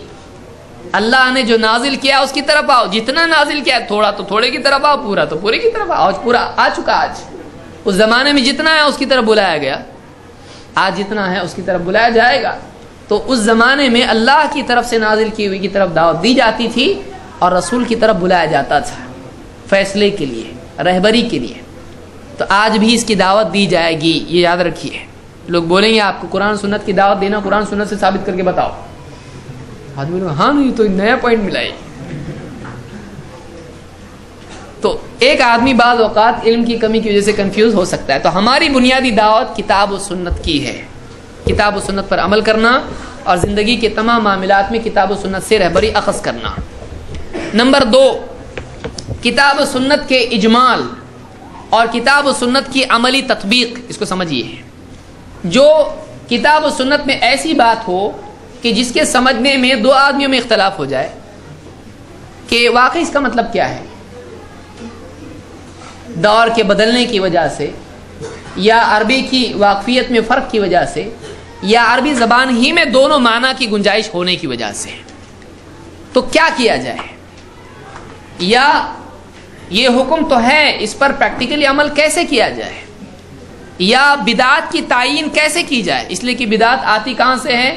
اللہ نے جو نازل کیا اس کی طرف آؤ، جتنا نازل کیا تھوڑا تو تھوڑے کی طرف آؤ، پورا تو پورے کی طرف آؤ۔ آج پورا آ چکا، آج اس زمانے میں جتنا ہے اس کی طرف بلایا گیا، آج جتنا ہے اس کی طرف بلایا جائے گا۔ تو اس زمانے میں اللہ کی طرف سے نازل کی ہوئی کی طرف دعوت دی جاتی تھی اور رسول کی طرف بلایا جاتا تھا فیصلے کے لیے، رہبری کے لیے۔ تو آج بھی اس کی دعوت دی جائے گی، یہ یاد رکھیے۔ لوگ بولیں گے آپ کو قرآن سنت کی دعوت دینا، قرآن سنت سے ثابت کر کے بتاؤ۔ آدمی لوگ ہاں نہیں تو نیا پوائنٹ ملا ہے۔ تو ایک آدمی بعض اوقات علم کی کمی کی وجہ سے کنفیوز ہو سکتا ہے۔ تو ہماری بنیادی دعوت کتاب و سنت کی ہے، کتاب و سنت پر عمل کرنا اور زندگی کے تمام معاملات میں کتاب و سنت سے رہبری اخذ کرنا۔ نمبر 2، کتاب و سنت کے اجمال اور کتاب و سنت کی عملی تطبیق، اس کو سمجھیے۔ جو کتاب و سنت میں ایسی بات ہو کہ جس کے سمجھنے میں دو آدمیوں میں اختلاف ہو جائے کہ واقعی اس کا مطلب کیا ہے، دور کے بدلنے کی وجہ سے یا عربی کی واقفیت میں فرق کی وجہ سے یا عربی زبان ہی میں دونوں معنی کی گنجائش ہونے کی وجہ سے، تو کیا کیا جائے؟ یہ حکم تو ہے، اس پر پریکٹیکلی عمل کیسے کیا جائے یا بدعات کی تعین کیسے کی جائے؟ اس لیے کہ بدعات آتی کہاں سے ہے؟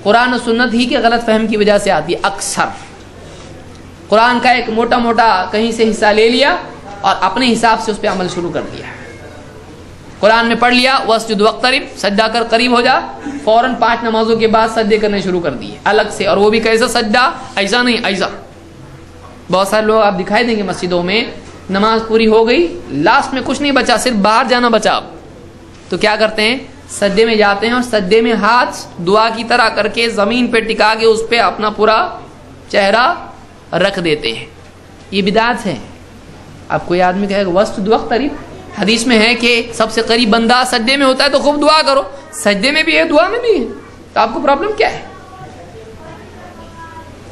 قرآن و سنت ہی کے غلط فہم کی وجہ سے آتی ہے۔ اکثر قرآن کا ایک موٹا موٹا کہیں سے حصہ لے لیا اور اپنے حساب سے اس پہ عمل شروع کر دیا۔ قرآن میں پڑھ لیا واسجد واقترب، سجدہ کر قریب ہو جا، فوراً 5 نمازوں کے بعد سجدے کرنے شروع کر دیے الگ سے، اور وہ بھی کیسا سجدہ؟ ایسا نہیں، ایسا۔ بہت سارے لوگ آپ دکھائی دیں گے مسجدوں میں نماز پوری ہو گئی، لاسٹ میں کچھ نہیں بچا، صرف باہر جانا بچا، تو کیا کرتے ہیں؟ سجدے میں جاتے ہیں اور سجدے میں ہاتھ دعا کی طرح کر کے زمین پہ ٹکا کے اس پہ اپنا پورا چہرہ رکھ دیتے ہیں۔ یہ بدعت ہے۔ اب کوئی آدمی کہے گا واسجد واقترب، حدیث میں ہے کہ سب سے قریب بندہ سجدے میں ہوتا ہے تو خوب دعا کرو، سجدے میں بھی ہے دعا میں بھی ہے، تو آپ کو پرابلم کیا ہے؟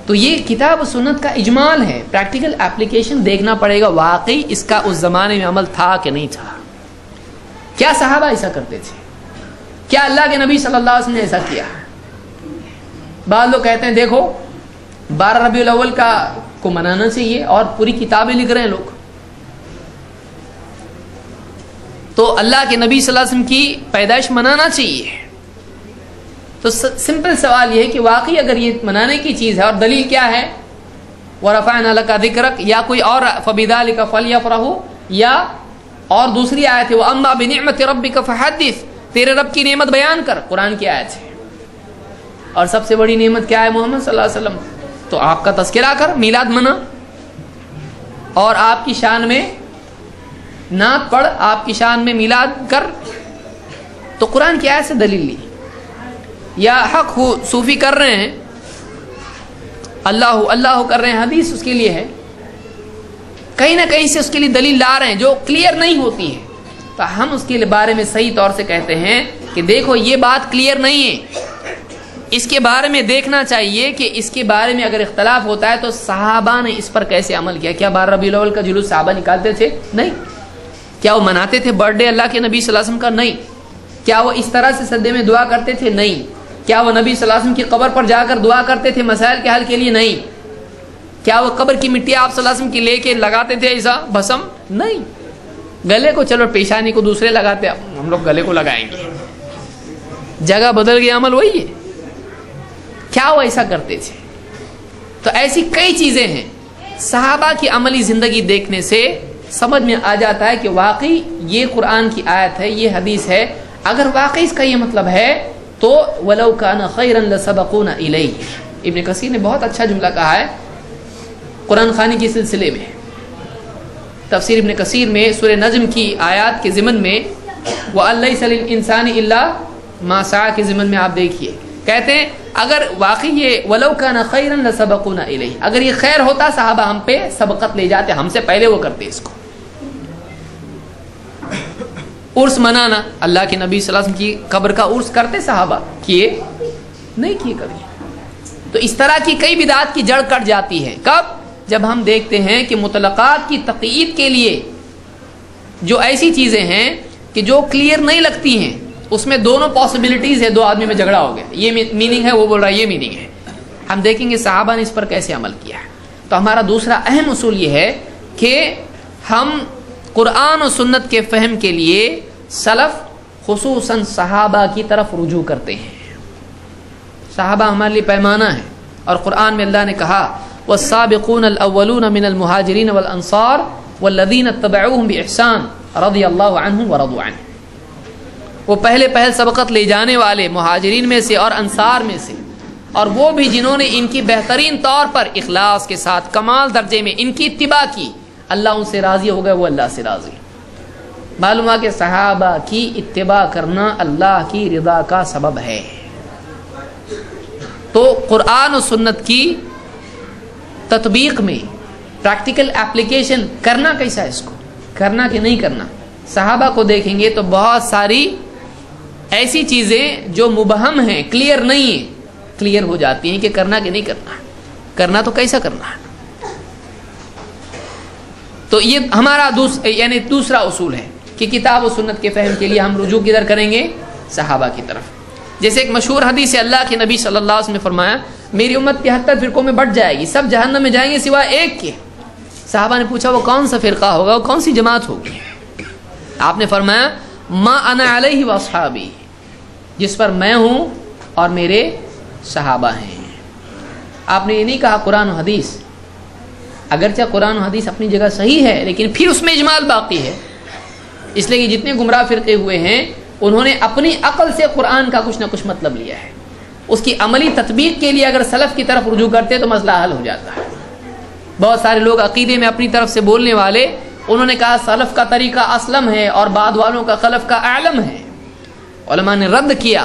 تو یہ کتاب و سنت کا اجمال ہے، پریکٹیکل اپلیکیشن دیکھنا پڑے گا واقعی اس کا اس زمانے میں عمل تھا کہ نہیں تھا۔ کیا صحابہ ایسا کرتے تھے؟ کیا اللہ کے نبی صلی اللہ علیہ وسلم نے ایسا کیا؟ بعض لوگ کہتے ہیں دیکھو 12 ربیع الاول کو منانا چاہیے، اور پوری کتابیں لکھ رہے ہیں لوگ۔ تو اللہ کے نبی صلی اللہ علیہ وسلم کی پیدائش منانا چاہیے۔ تو سمپل سوال یہ ہے کہ واقعی اگر یہ منانے کی چیز ہے، اور دلیل کیا ہے؟ وَرَفَعْنَا لَكَ ذِكْرَكَ، یا کوئی اور فَبِذَلِكَ فَلْيَفْرَحُوا، یا اور دوسری آیت ہے وَأَمَّا بِنِعْمَةِ رَبِّكَ فَحَدِّثْ، تیرے رب کی نعمت بیان کر، قرآن کی آیت ہے۔ اور سب سے بڑی نعمت کیا ہے؟ محمد صلی اللہ علیہ وسلم۔ تو آپ کا تذکرہ کر، میلاد منا، اور آپ کی شان میں نعت پڑھ، آپ کی شان میں میلاد کر۔ تو قرآن کی آیت سے دلیل لی۔ یا حق ہو صوفی کر رہے ہیں، اللہ اللہ کر رہے ہیں، حدیث اس کے لیے ہے، کہیں نہ کہیں سے اس کے لیے دلیل لا رہے ہیں جو کلیئر نہیں ہوتی ہے، تو ہم اس کے بارے میں صحیح طور سے کہتے ہیں کہ دیکھو یہ بات کلیئر نہیں ہے، اس کے بارے میں دیکھنا چاہیے کہ اس کے بارے میں اگر اختلاف ہوتا ہے تو صحابہ نے اس پر کیسے عمل کیا۔ کیا 12 ربیع الاول کا جلوس صحابہ نکالتے تھے؟ نہیں۔ کیا وہ مناتے تھے برتھ ڈے اللہ کے نبی صلی اللہ علیہ وسلم کا؟ نہیں۔ کیا وہ اس طرح سے سجدے میں دعا کرتے تھے؟ نہیں۔ کیا وہ نبی صلی اللہ علیہ وسلم کی قبر پر جا کر دعا کرتے تھے مسائل کے حل کے لیے؟ نہیں۔ کیا وہ قبر کی مٹی آپ صلی اللہ علیہ وسلم کی لے کے لگاتے تھے ایسا بھسم؟ نہیں۔ گلے کو چلو پیشانی کو دوسرے لگاتے، ہم لوگ گلے کو لگائیں گے، جگہ بدل گیا، عمل وہی ہے۔ کیا وہ ایسا کرتے تھے؟ تو ایسی کئی چیزیں ہیں، صحابہ کی عملی زندگی دیکھنے سے سمجھ میں آ جاتا ہے کہ واقعی یہ قرآن کی آیت ہے، یہ حدیث ہے، اگر واقعی اس کا یہ مطلب ہے تو وَلَوْ كَانَ خَيْرًا لَسَبَقُونَ إِلَيْهِ۔ ابن کثیر نے بہت اچھا جملہ کہا ہے قرآن خوانی کے سلسلے میں، تفسیر ابن کثیر میں سورہ نجم کی آیات کے ضمن میں وَأَن لَيْسَ لِلْإِنسَانِ إِلَّا مَا سَعَىٰ کے ضمن میں آپ دیکھیے، کہتے ہیں اگر واقعی یہ وَلَوْ كَانَ خَيْرًا لَسَبَقُونَ إِلَيْهِ، اگر یہ خیر ہوتا صحابہ ہم پہ سبقت لے جاتے، ہم سے پہلے وہ کرتے اس کو۔ عرس منانا، اللہ کے نبی صلی اللہ علیہ وسلم کی قبر کا عرس کرتے صحابہ؟ کیے نہیں کیے کبھی۔ تو اس طرح کی کئی بدعات کی جڑ کٹ جاتی ہے۔ کب؟ جب ہم دیکھتے ہیں کہ مطلقات کی تقیید کے لیے جو ایسی چیزیں ہیں کہ جو کلیئر نہیں لگتی ہیں، اس میں دونوں پاسبلٹیز ہے، دو آدمی میں جھگڑا ہو گیا، یہ میننگ ہے، وہ بول رہا ہے یہ میننگ ہے، ہم دیکھیں گے صحابہ نے اس پر کیسے عمل کیا ہے۔ تو ہمارا دوسرا اہم اصول یہ ہے کہ ہم قرآن و سنت کے فہم کے لیے سلف خصوصاً صحابہ کی طرف رجوع کرتے ہیں۔ صحابہ ہمارے لیے پیمانہ ہے، اور قرآن میں اللہ نے کہا والسابقون الاولون من المہاجرین والانصار والذین اتبعوهم بإحسان رضی اللہ عنہم ورضوا عنہ۔ وہ پہلے سبقت لے جانے والے مہاجرین میں سے اور انصار میں سے، اور وہ بھی جنہوں نے ان کی بہترین طور پر اخلاص کے ساتھ کمال درجے میں ان کی اتباع کی، اللہ ان سے راضی ہو گئے، وہ اللہ سے راضی۔ معلوم ہے کہ صحابہ کی اتباع کرنا اللہ کی رضا کا سبب ہے۔ تو قرآن و سنت کی تطبیق میں پریکٹیکل اپلیکیشن کرنا کیسا ہے، اس کو کرنا کہ نہیں کرنا؟ صحابہ کو دیکھیں گے تو بہت ساری ایسی چیزیں جو مبہم ہیں، کلیئر نہیں ہیں، کلیئر ہو جاتی ہیں کہ کرنا کہ نہیں کرنا۔ کرنا تو کیسا کرنا ہے؟ تو یہ ہمارا دوسرا اصول ہے کہ کتاب و سنت کے فہم کے لیے ہم رجوع کدھر کریں گے؟ صحابہ کی طرف۔ جیسے ایک مشہور حدیث ہے، اللہ کے نبی صلی اللہ علیہ وسلم نے فرمایا میری امت 73 فرقوں میں بٹ جائے گی، سب جہنم میں جائیں گے سوائے ایک کے، صحابہ نے پوچھا وہ کون سا فرقہ ہوگا, وہ کون سی جماعت ہوگی؟ آپ نے فرمایا ما انا علیہ واصحابی, جس پر میں ہوں اور میرے صحابہ ہیں. آپ نے یہ نہیں کہا قرآن و حدیث, اگرچہ قرآن و حدیث اپنی جگہ صحیح ہے لیکن پھر اس میں اجمال باقی ہے. اس لیے کہ جتنے گمراہ فرقے ہوئے ہیں انہوں نے اپنی عقل سے قرآن کا کچھ نہ کچھ مطلب لیا ہے. اس کی عملی تطبیق کے لیے اگر سلف کی طرف رجوع کرتے تو مسئلہ حل ہو جاتا ہے. بہت سارے لوگ عقیدے میں اپنی طرف سے بولنے والے, انہوں نے کہا سلف کا طریقہ اسلم ہے اور بعد والوں کا خلف کا اعلم ہے. علماء نے رد کیا,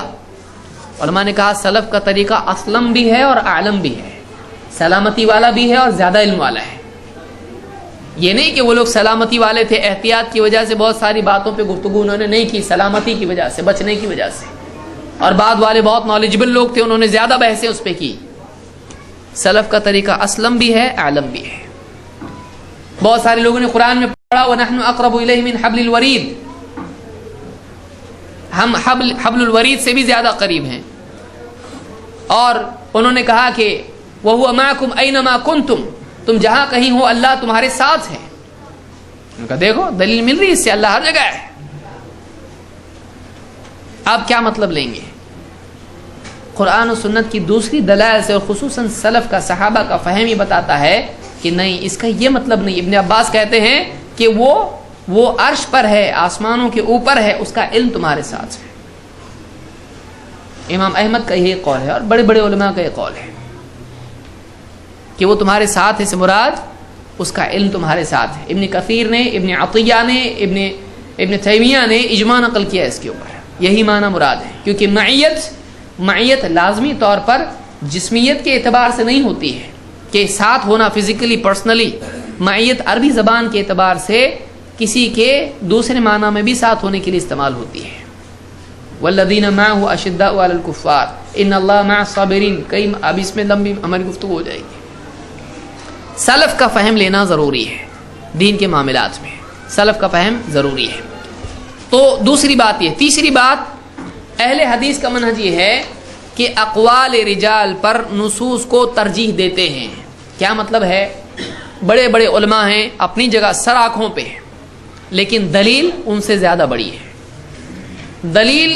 علماء نے کہا سلف کا طریقہ اسلم بھی ہے اور اعلم بھی ہے, سلامتی والا بھی ہے اور زیادہ علم والا ہے. یہ نہیں کہ وہ لوگ سلامتی والے تھے, احتیاط کی وجہ سے بہت ساری باتوں پہ گفتگو انہوں نے نہیں کی, سلامتی کی وجہ سے, بچنے کی وجہ سے, اور بعد والے بہت نالجبل لوگ تھے, انہوں نے زیادہ بحثیں اس پہ کی. سلف کا طریقہ اسلم بھی ہے اعلم بھی ہے. بہت سارے لوگوں نے قرآن میں پڑھا وَنَحْنُ أَقْرَبُ إِلَيْهِ مِنْ حَبْلِ الْوَرِيدِ, ہم حبل الورید سے بھی زیادہ قریب ہیں. اور انہوں نے کہا کہ وَهُوَ مَعَكُمْ أَيْنَمَا كُنْتُمْ, تم جہاں کہیں ہو اللہ تمہارے ساتھ ہے. ان کا دیکھو دلیل مل رہی, اس سے اللہ ہر جگہ ہے. آپ کیا مطلب لیں گے؟ قرآن و سنت کی دوسری دلائل سے اور خصوصاً سلف کا, صحابہ کا فہم ہی بتاتا ہے کہ نہیں, اس کا یہ مطلب نہیں. ابن عباس کہتے ہیں کہ وہ عرش پر ہے, آسمانوں کے اوپر ہے, اس کا علم تمہارے ساتھ ہے. امام احمد کا یہ قول ہے اور بڑے بڑے علماء کا یہ قول ہے کہ وہ تمہارے ساتھ ہے سے مراد اس کا علم تمہارے ساتھ ہے. ابن کثیر نے, ابن عطیہ نے, ابن تیمیہ نے اجماع نقل کیا اس کے اوپر, یہی معنی مراد ہے. کیونکہ معیت لازمی طور پر جسمیت کے اعتبار سے نہیں ہوتی ہے کہ ساتھ ہونا فزیکلی پرسنلی. معیت عربی زبان کے اعتبار سے کسی کے دوسرے معنی میں بھی ساتھ ہونے کے لیے استعمال ہوتی ہے. والذین معه اشداء علی الکفار ان اللہ مع الصابرین. کئی اب اس میں لمبی ہماری گفتگو ہو جائے گی. سلف کا فہم لینا ضروری ہے دین کے معاملات میں, سلف کا فہم ضروری ہے. تو دوسری بات یہ. تیسری بات, اہل حدیث کا منہج یہ ہے کہ اقوال رجال پر نصوص کو ترجیح دیتے ہیں. کیا مطلب ہے؟ بڑے بڑے علماء ہیں, اپنی جگہ سر آنکھوں پہ ہیں, لیکن دلیل ان سے زیادہ بڑی ہے. دلیل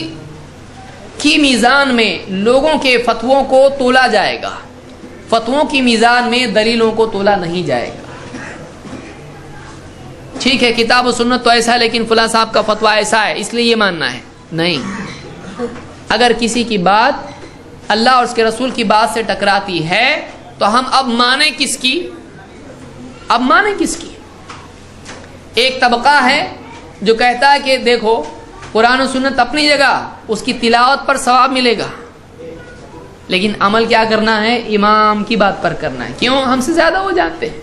کی میزان میں لوگوں کے فتووں کو تولا جائے گا, فتووں کی میزان میں دلیلوں کو تولا نہیں جائے گا. ٹھیک ہے کتاب و سنت تو ایسا ہے لیکن فلاں صاحب کا فتویٰ ایسا ہے اس لیے یہ ماننا ہے, نہیں. اگر کسی کی بات اللہ اور اس کے رسول کی بات سے ٹکراتی ہے تو ہم اب مانیں کس کی؟ اب مانیں کس کی؟ ایک طبقہ ہے جو کہتا ہے کہ دیکھو قرآن و سنت اپنی جگہ, اس کی تلاوت پر ثواب ملے گا, لیکن عمل کیا کرنا ہے؟ امام کی بات پر کرنا ہے. کیوں؟ ہم سے زیادہ وہ جانتے ہیں.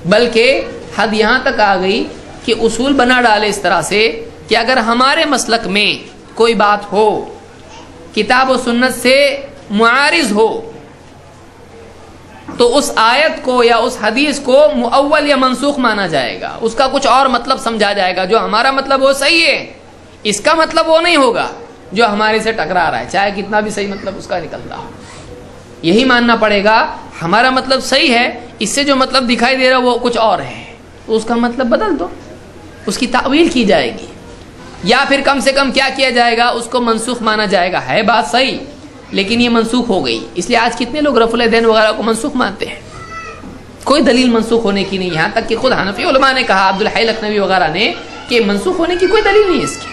بلکہ حد یہاں تک آ گئی کہ اصول بنا ڈالے اس طرح سے کہ اگر ہمارے مسلک میں کوئی بات ہو کتاب و سنت سے معارض ہو تو اس آیت کو یا اس حدیث کو مؤول یا منسوخ مانا جائے گا, اس کا کچھ اور مطلب سمجھا جائے گا. جو ہمارا مطلب وہ صحیح ہے, اس کا مطلب وہ نہیں ہوگا جو ہمارے سے ٹکرا رہا ہے, چاہے کتنا بھی صحیح مطلب اس کا نکلتا ہو. یہی ماننا پڑے گا ہمارا مطلب صحیح ہے, اس سے جو مطلب دکھائی دے رہا وہ کچھ اور ہے, تو اس کا مطلب بدل دو, اس کی تعویل کی جائے گی. یا پھر کم سے کم کیا کیا جائے گا, اس کو منسوخ مانا جائے گا. ہے بات صحیح لیکن یہ منسوخ ہو گئی. اس لیے آج کتنے لوگ رفع الدین وغیرہ کو منسوخ مانتے ہیں, کوئی دلیل منسوخ ہونے کی نہیں. یہاں تک کہ خود حنفی علماء نے کہا, عبدالحی لکھنوی وغیرہ نے, کہ منسوخ ہونے کی کوئی دلیل نہیں اس کی.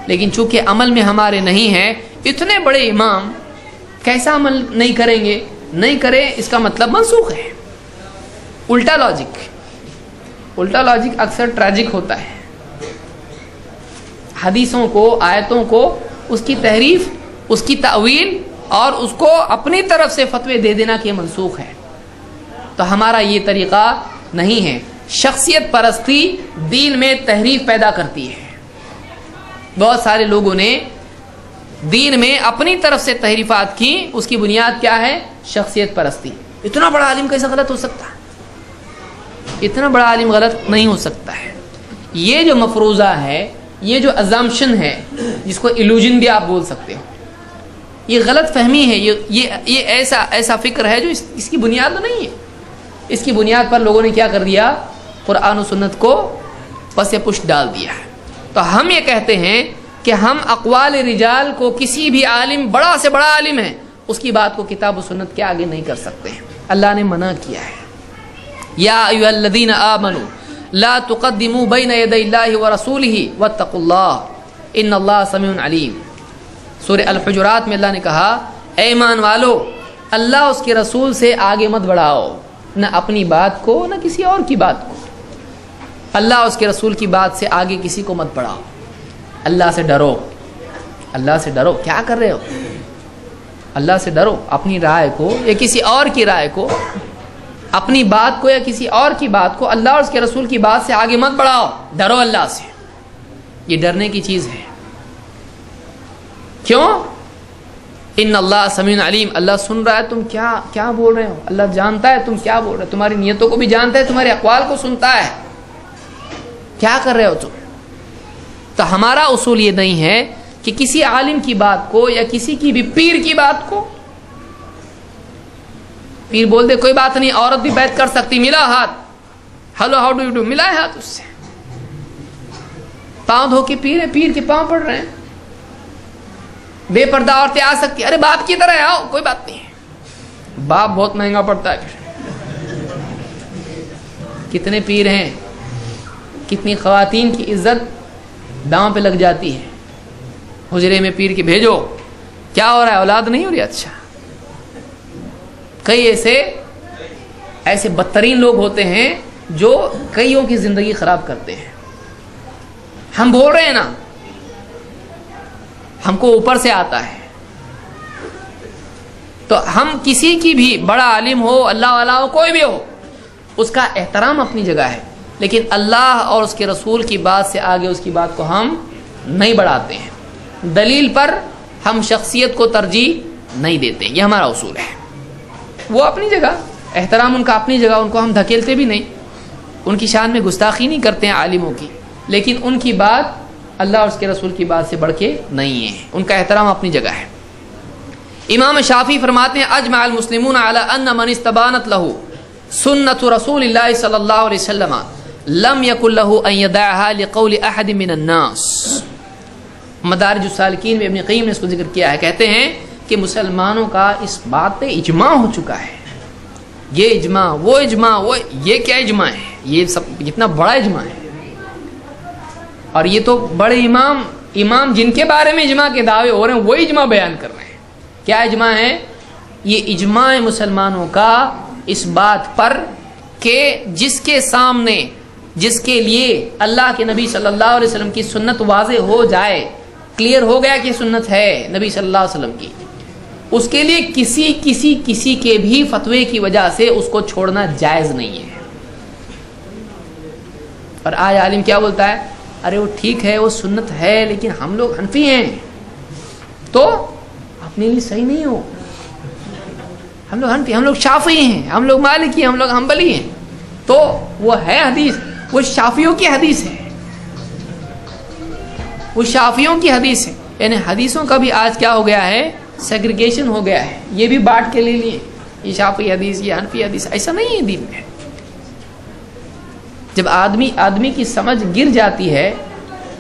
لیکن چونکہ عمل میں ہمارے نہیں ہے, اتنے بڑے امام کیسا عمل نہیں کریں گے؟ نہیں کریں اس کا مطلب منسوخ ہے. الٹا لاجک اکثر ٹریجک ہوتا ہے. حدیثوں کو, آیتوں کو, اس کی تحریف, اس کی تعویل اور اس کو اپنی طرف سے فتوے دے دینا کہ یہ منسوخ ہے. تو ہمارا یہ طریقہ نہیں ہے. شخصیت پرستی دین میں تحریف پیدا کرتی ہے. بہت سارے لوگوں نے دین میں اپنی طرف سے تحریفات کی, اس کی بنیاد کیا ہے؟ شخصیت پرستی. اتنا بڑا عالم کیسے غلط ہو سکتا ہے؟ اتنا بڑا عالم غلط نہیں ہو سکتا ہے. یہ جو مفروضہ ہے, یہ جو ازامپشن ہے, جس کو ایلوژن بھی آپ بول سکتے ہو, یہ غلط فہمی ہے. یہ ایسا فکر ہے جو اس کی بنیاد نہیں ہے. اس کی بنیاد پر لوگوں نے کیا کر دیا؟ قرآن و سنت کو پس پشت ڈال دیا ہے۔ تو ہم یہ کہتے ہیں کہ ہم اقوال رجال کو، کسی بھی عالم، بڑا سے بڑا عالم ہے، اس کی بات کو کتاب و سنت کے آگے نہیں کر سکتے ہیں۔ اللہ نے منع کیا ہے، یا ایھا الذین آمنوا لا تقدموا بین یدی اللہ ورسولہ واتقوا اللہ ان اللہ سمیع علیم۔ سورہ الحجرات میں اللہ نے کہا، اے ایمان والو، اللہ اس کے رسول سے آگے مت بڑھاؤ، نہ اپنی بات کو نہ کسی اور کی بات کو۔ اللہ اس کے رسول کی بات سے آگے کسی کو مت بڑھاؤ۔ اللہ سے ڈرو، اللہ سے ڈرو۔ کیا کر رہے ہو؟ اللہ سے ڈرو۔ اپنی رائے کو یا کسی اور کی رائے کو، اپنی بات کو یا کسی اور کی بات کو اللہ اور اس کے رسول کی بات سے آگے مت بڑھاؤ، ڈرو اللہ سے۔ یہ ڈرنے کی چیز ہے۔ کیوں؟ ان اللہ سمیع علیم، اللہ سن رہا ہے تم کیا بول رہے ہو، اللہ جانتا ہے تم کیا بول رہے ہو، تمہاری نیتوں کو بھی جانتا ہے، تمہارے اقوال کو سنتا ہے، کیا کر رہے ہو تم۔ تو ہمارا اصول یہ نہیں ہے کہ کسی عالم کی بات کو یا کسی کی بھی پیر کی بات کو، پیر بول دے کوئی بات نہیں، عورت بھی بیعت کر سکتی، ملا ہاتھ، hello how do you do, ملا ہے ہاتھ اس سے، پاؤں دھو کے پیر ہے، پیر کے پاؤں پڑ رہے ہیں، بے پردہ عورتیں آ سکتی، ارے باپ کی طرح آؤ، کوئی بات نہیں ہے، باپ بہت مہنگا پڑتا ہے۔ کتنے پیر ہیں، کتنی خواتین کی عزت داؤں پہ لگ جاتی ہے، حجرے میں پیر کے بھیجو، کیا ہو رہا ہے، اولاد نہیں ہو رہی، اچھا۔ کئی ایسے بدترین لوگ ہوتے ہیں جو کئیوں کی زندگی خراب کرتے ہیں۔ ہم بول رہے ہیں نا، ہم کو اوپر سے آتا ہے، تو ہم کسی کی بھی، بڑا عالم ہو، اللہ والا ہو، کوئی بھی ہو، اس کا احترام اپنی جگہ ہے، لیکن اللہ اور اس کے رسول کی بات سے آگے اس کی بات کو ہم نہیں بڑھاتے ہیں۔ دلیل پر ہم شخصیت کو ترجیح نہیں دیتے، یہ ہمارا اصول ہے۔ وہ اپنی جگہ، احترام ان کا اپنی جگہ، ان کو ہم دھکیلتے بھی نہیں، ان کی شان میں گستاخی نہیں کرتے ہیں عالموں کی، لیکن ان کی بات اللہ اور اس کے رسول کی بات سے بڑھ کے نہیں ہے، ان کا احترام اپنی جگہ ہے۔ امام شافعی فرماتے ہیں، اجمع المسلمون علی ان من استبانت له سنت رسول اللہ صلی اللہ علیہ وسلم لم یکن له ان یدعها لقول احد من الناس۔ مدارج السالکین میں ابن قیم نے اس کو ذکر کیا ہے، کہتے ہیں کہ مسلمانوں کا اس بات پہ اجماع ہو چکا ہے، یہ اجماع، وہ اجماع، وہ یہ کیا اجماع ہے، یہ سب کتنا بڑا اجماع ہے، اور یہ تو بڑے امام جن کے بارے میں اجماع کے دعوے ہو رہے ہیں وہ اجماع بیان کر رہے ہیں۔ کیا اجماع ہے؟ یہ اجماع مسلمانوں کا اس بات پر کہ جس کے سامنے، جس کے لیے اللہ کے نبی صلی اللہ علیہ وسلم کی سنت واضح ہو جائے، کلیئر ہو گیا کہ سنت ہے نبی صلی اللہ علیہ وسلم کی، اس کے لیے کسی کے بھی فتوے کی وجہ سے اس کو چھوڑنا جائز نہیں ہے۔ اور آج عالم کیا بولتا ہے، ارے وہ ٹھیک ہے، وہ سنت ہے، لیکن ہم لوگ حنفی ہیں تو اپنے لیے صحیح نہیں ہو، ہم لوگ حنفی، ہم لوگ شافعی ہیں، ہم لوگ مالکی، ہم لوگ حنبلی ہیں، تو وہ ہے حدیث، وہ شافعیوں کی حدیث ہے، وہ شافعیوں کی حدیث ہے۔ یعنی حدیثوں کا بھی آج کیا ہو گیا ہے، سیگریگیشن ہو گیا ہے، یہ بھی بانٹ کے لے لیے، یہ شافعی حدیث، یہ حنفی حدیث، ایسا نہیں ہے دین میں۔ جب آدمی کی سمجھ گر جاتی ہے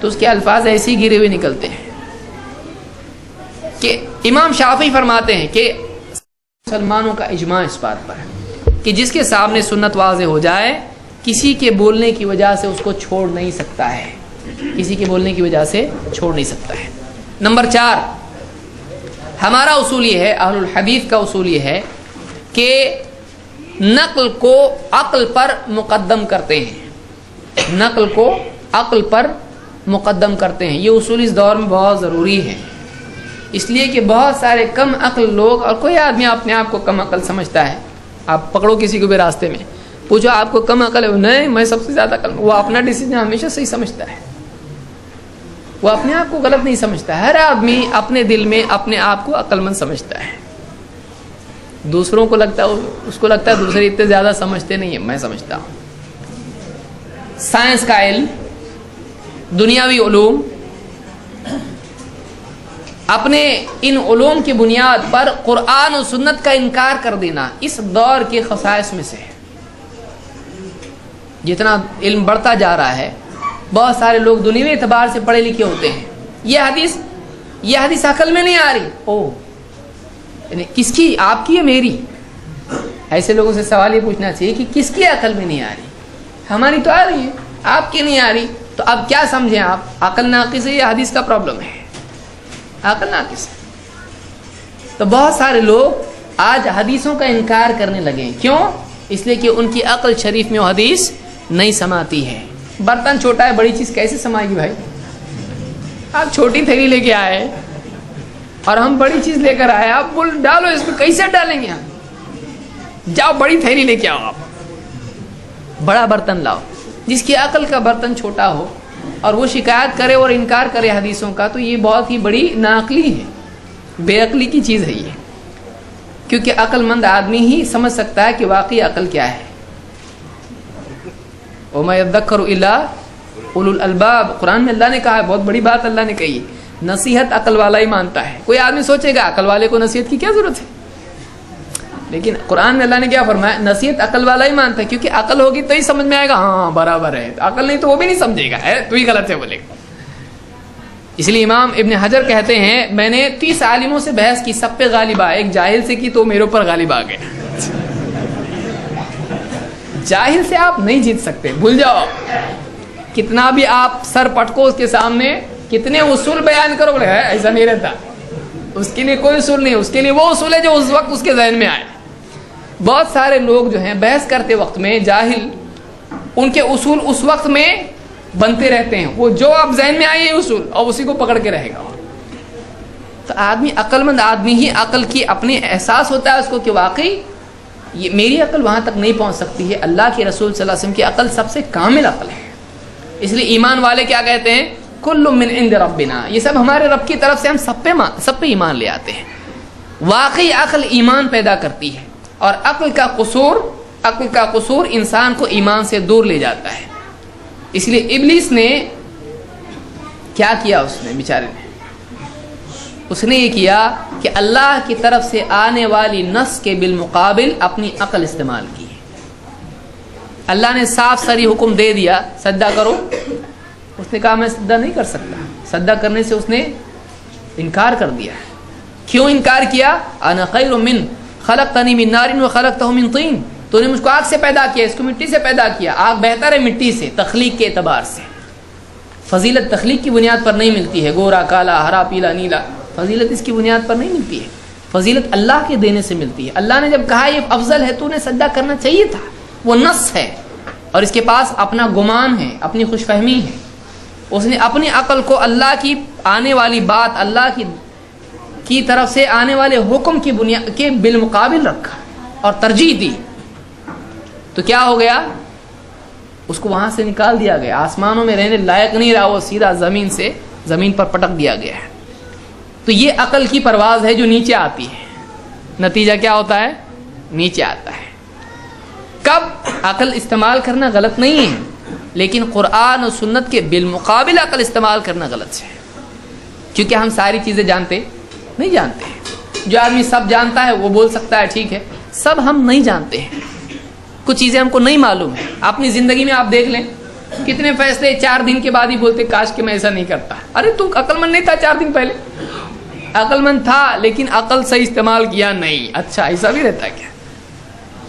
تو اس کے الفاظ ایسے ہی گرے ہوئے نکلتے ہیں۔ کہ امام شافعی فرماتے ہیں کہ مسلمانوں کا اجماع اس بات پر ہے کہ جس کے سامنے سنت واضح ہو جائے، کسی کے بولنے کی وجہ سے اس کو چھوڑ نہیں سکتا ہے، کسی کے بولنے کی وجہ سے چھوڑ نہیں سکتا ہے۔ نمبر 4، ہمارا اصول یہ ہے، اہل الحدیث کا اصول یہ ہے کہ نقل کو عقل پر مقدم کرتے ہیں، نقل کو عقل پر مقدم کرتے ہیں۔ یہ اصول اس دور میں بہت ضروری ہے، اس لیے کہ بہت سارے کم عقل لوگ، اور کوئی آدمی اپنے آپ کو کم عقل سمجھتا ہے، آپ پکڑو کسی کو بھی راستے میں، پوچھو آپ کو کم عقل ہے، نہیں میں سب سے زیادہ عقل، وہ اپنا ڈیسیجن ہمیشہ صحیح سمجھتا ہے، وہ اپنے آپ کو غلط نہیں سمجھتا ہے۔ ہر آدمی اپنے دل میں اپنے آپ کو عقل مند سمجھتا ہے، دوسروں کو لگتا ہے، اس کو لگتا ہے دوسرے اتنے زیادہ سمجھتے نہیں ہیں، میں سمجھتا ہوں۔ سائنس کا علم، دنیاوی علوم، اپنے ان علوم کی بنیاد پر قرآن و سنت کا انکار کر دینا اس دور کے خصائص میں سے ہے۔ جتنا علم بڑھتا جا رہا ہے بہت سارے لوگ دنیوی اعتبار سے پڑھے لکھے ہوتے ہیں، یہ حدیث عقل میں نہیں آ رہی، یعنی کس کی، آپ کی یا میری؟ ایسے لوگوں سے سوال یہ پوچھنا چاہیے کہ کس کی عقل میں نہیں آ رہی؟ ہماری تو آ رہی ہے، آپ کی نہیں آ رہی، تو اب کیا سمجھیں آپ؟ عقل ناقص ہے یا حدیث کا پرابلم ہے؟ عقل ناقص ہے۔ تو بہت سارے لوگ آج حدیثوں کا انکار کرنے لگے، کیوں؟ اس لیے کہ ان کی عقل شریف میں وہ حدیث نہیں سماتی ہے۔ برتن چھوٹا ہے، بڑی چیز کیسے سمائے گی بھائی؟ آپ چھوٹی تھیلی لے کے آئے اور ہم بڑی چیز لے کر آئے، آپ بول ڈالو اس میں، کیسے ڈالیں گے ہم؟ جاؤ بڑی تھیلی لے کے آؤ، آپ بڑا برتن لاؤ۔ جس کی عقل کا برتن چھوٹا ہو اور وہ شکایت کرے اور انکار کرے حدیثوں کا، تو یہ بہت ہی بڑی ناعقلی ہے، بے عقلی کی چیز ہے یہ، کیونکہ عقل مند آدمی ہی سمجھ سکتا ہے کہ واقعی عقل کیا ہے۔ وَمَا يَذَّكَّرُ إِلَّا أُولُو الْأَلْبَابِ، قرآن میں اللہ نے کہا ہے، بہت بڑی بات اللہ نے کہی ہے، نصیحت عقل والا ہی مانتا ہے۔ کوئی آدمی سوچے گا عقل والے کو نصیحت کی کیا ضرورت ہے، لیکن قرآن میں اللہ نے کیا فرمایا؟ نصیحت عقل والا ہی مانتا ہے، کیونکہ عقل ہوگی تو ہی سمجھ میں آئے گا، ہاں برابر ہے۔ عقل نہیں تو وہ بھی نہیں سمجھے گا، تو ہی غلط ہے بولے گا۔ اس لیے امام ابن حجر کہتے ہیں میں نے 30 عالموں سے بحث کی، سب پہ غالب آئے، ایک جاہل سے کی تو میرے اوپر غالب آ گئے۔ جاہل سے آپ نہیں جیت سکتے، بھول جاؤ، کتنا بھی آپ سر پٹکو اس کے سامنے، کتنے اصول بیان کرو، بولے ایسا نہیں رہتا، اس کے لیے کوئی اصول نہیں، اس کے لیے وہ اصول ہے جو اس وقت اس کے ذہن میں آئے۔ بہت سارے لوگ جو ہیں بحث کرتے وقت میں جاہل، ان کے اصول اس وقت میں بنتے رہتے ہیں، وہ جو آپ ذہن میں آئے اصول، اور اسی کو پکڑ کے رہے گا۔ تو آدمی، عقل مند آدمی ہی عقل کی اپنے احساس ہوتا ہے اس کو کہ واقعی یہ میری عقل وہاں تک نہیں پہنچ سکتی ہے، اللہ کے رسول صلی اللہ علیہ وسلم کی عقل سب سے کامل عقل ہے۔ اس لیے ایمان والے کیا کہتے ہیں؟ کل من عند ربنا، یہ سب ہمارے رب کی طرف سے، ہم سب پہ ایمان لے آتے ہیں۔ واقعی عقل ایمان پیدا کرتی ہے، اور عقل کا قصور انسان کو ایمان سے دور لے جاتا ہے۔ اس لیے ابلیس نے کیا کیا؟ اس نے یہ کیا کہ اللہ کی طرف سے آنے والی نص کے بالمقابل اپنی عقل استعمال کی۔ اللہ نے صاف سری حکم دے دیا سجدہ کرو، اس نے کہا میں سجدہ نہیں کر سکتا، سجدہ کرنے سے اس نے انکار کر دیا۔ کیوں انکار کیا؟ انا خیر من خلقتنی من نار وخلقتہ من طین، تو نے مجھ کو آگ سے پیدا کیا، اس کو مٹی سے پیدا کیا۔ آگ بہتر ہے مٹی سے، تخلیق کے اعتبار سے۔ فضیلت تخلیق کی بنیاد پر نہیں ملتی ہے، گورا کالا ہرا پیلا نیلا، فضیلت اس کی بنیاد پر نہیں ملتی ہے، فضیلت اللہ کے دینے سے ملتی ہے۔ اللہ نے جب کہا یہ افضل ہے تو انہیں سجدہ کرنا چاہیے تھا، وہ نص ہے، اور اس کے پاس اپنا گمان ہے، اپنی خوش فہمی ہے۔ اس نے اپنی عقل کو اللہ کی آنے والی بات، اللہ کی طرف سے آنے والے حکم کی بنیاد کے بالمقابل رکھا اور ترجیح دی، تو کیا ہو گیا؟ اس کو وہاں سے نکال دیا گیا، آسمانوں میں رہنے لائق نہیں رہا، وہ سیدھا زمین پر پٹک دیا گیا ہے۔ تو یہ عقل کی پرواز ہے جو نیچے آتی ہے، نتیجہ کیا ہوتا ہے؟ نیچے آتا ہے۔ کب عقل استعمال کرنا غلط نہیں ہے، لیکن قرآن و سنت کے بالمقابل عقل استعمال کرنا غلط ہے، کیونکہ ہم ساری چیزیں نہیں جانتے ہیں۔ جو آدمی سب جانتا ہے وہ بول سکتا ہے ٹھیک ہے، سب ہم نہیں جانتے ہیں، کچھ چیزیں ہم کو نہیں معلوم ہیں۔ اپنی زندگی میں آپ دیکھ لیں، کتنے فیصلے 4 دن کے بعد ہی بولتے کاش کہ میں ایسا نہیں کرتا۔ ارے تو عقل مند نہیں تھا 4 دن پہلے؟ عقل مند تھا لیکن عقل صحیح استعمال کیا نہیں۔ اچھا ایسا بھی رہتا ہے کیا؟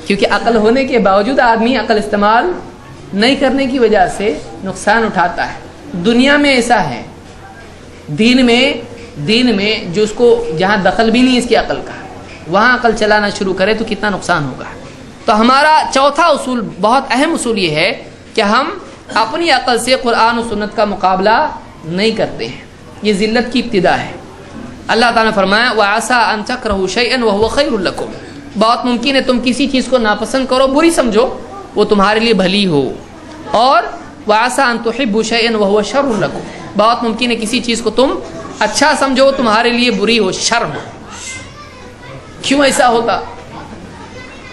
کیونکہ عقل ہونے کے باوجود آدمی عقل استعمال نہیں کرنے کی وجہ سے نقصان اٹھاتا ہے۔ دنیا میں ایسا ہے، دین میں جو اس کو جہاں دخل بھی نہیں اس کی عقل کا، وہاں عقل چلانا شروع کرے تو کتنا نقصان ہوگا۔ تو ہمارا چوتھا اصول، بہت اہم اصول یہ ہے کہ ہم اپنی عقل سے قرآن و سنت کا مقابلہ نہیں کرتے ہیں، یہ ذلت کی ابتدا ہے۔ اللہ تعالیٰ نے فرمایا وَعَسَىٰ أَن تَكْرَهُوا شَيْئًا وَهُوَ خَيْرٌ لَكُمْ، بہت ممکن ہے تم کسی چیز کو ناپسند کرو، بری سمجھو، وہ تمہارے لیے بھلی ہو، اور وَعَسَىٰ أَن تُحِبُّوا شَيْئًا وَهُوَ شَرٌ لَكُمْ، بہت ممکن ہے کسی چیز کو تم اچھا سمجھو تمہارے لیے بری ہو، شر ہو۔ کیوں ایسا ہوتا؟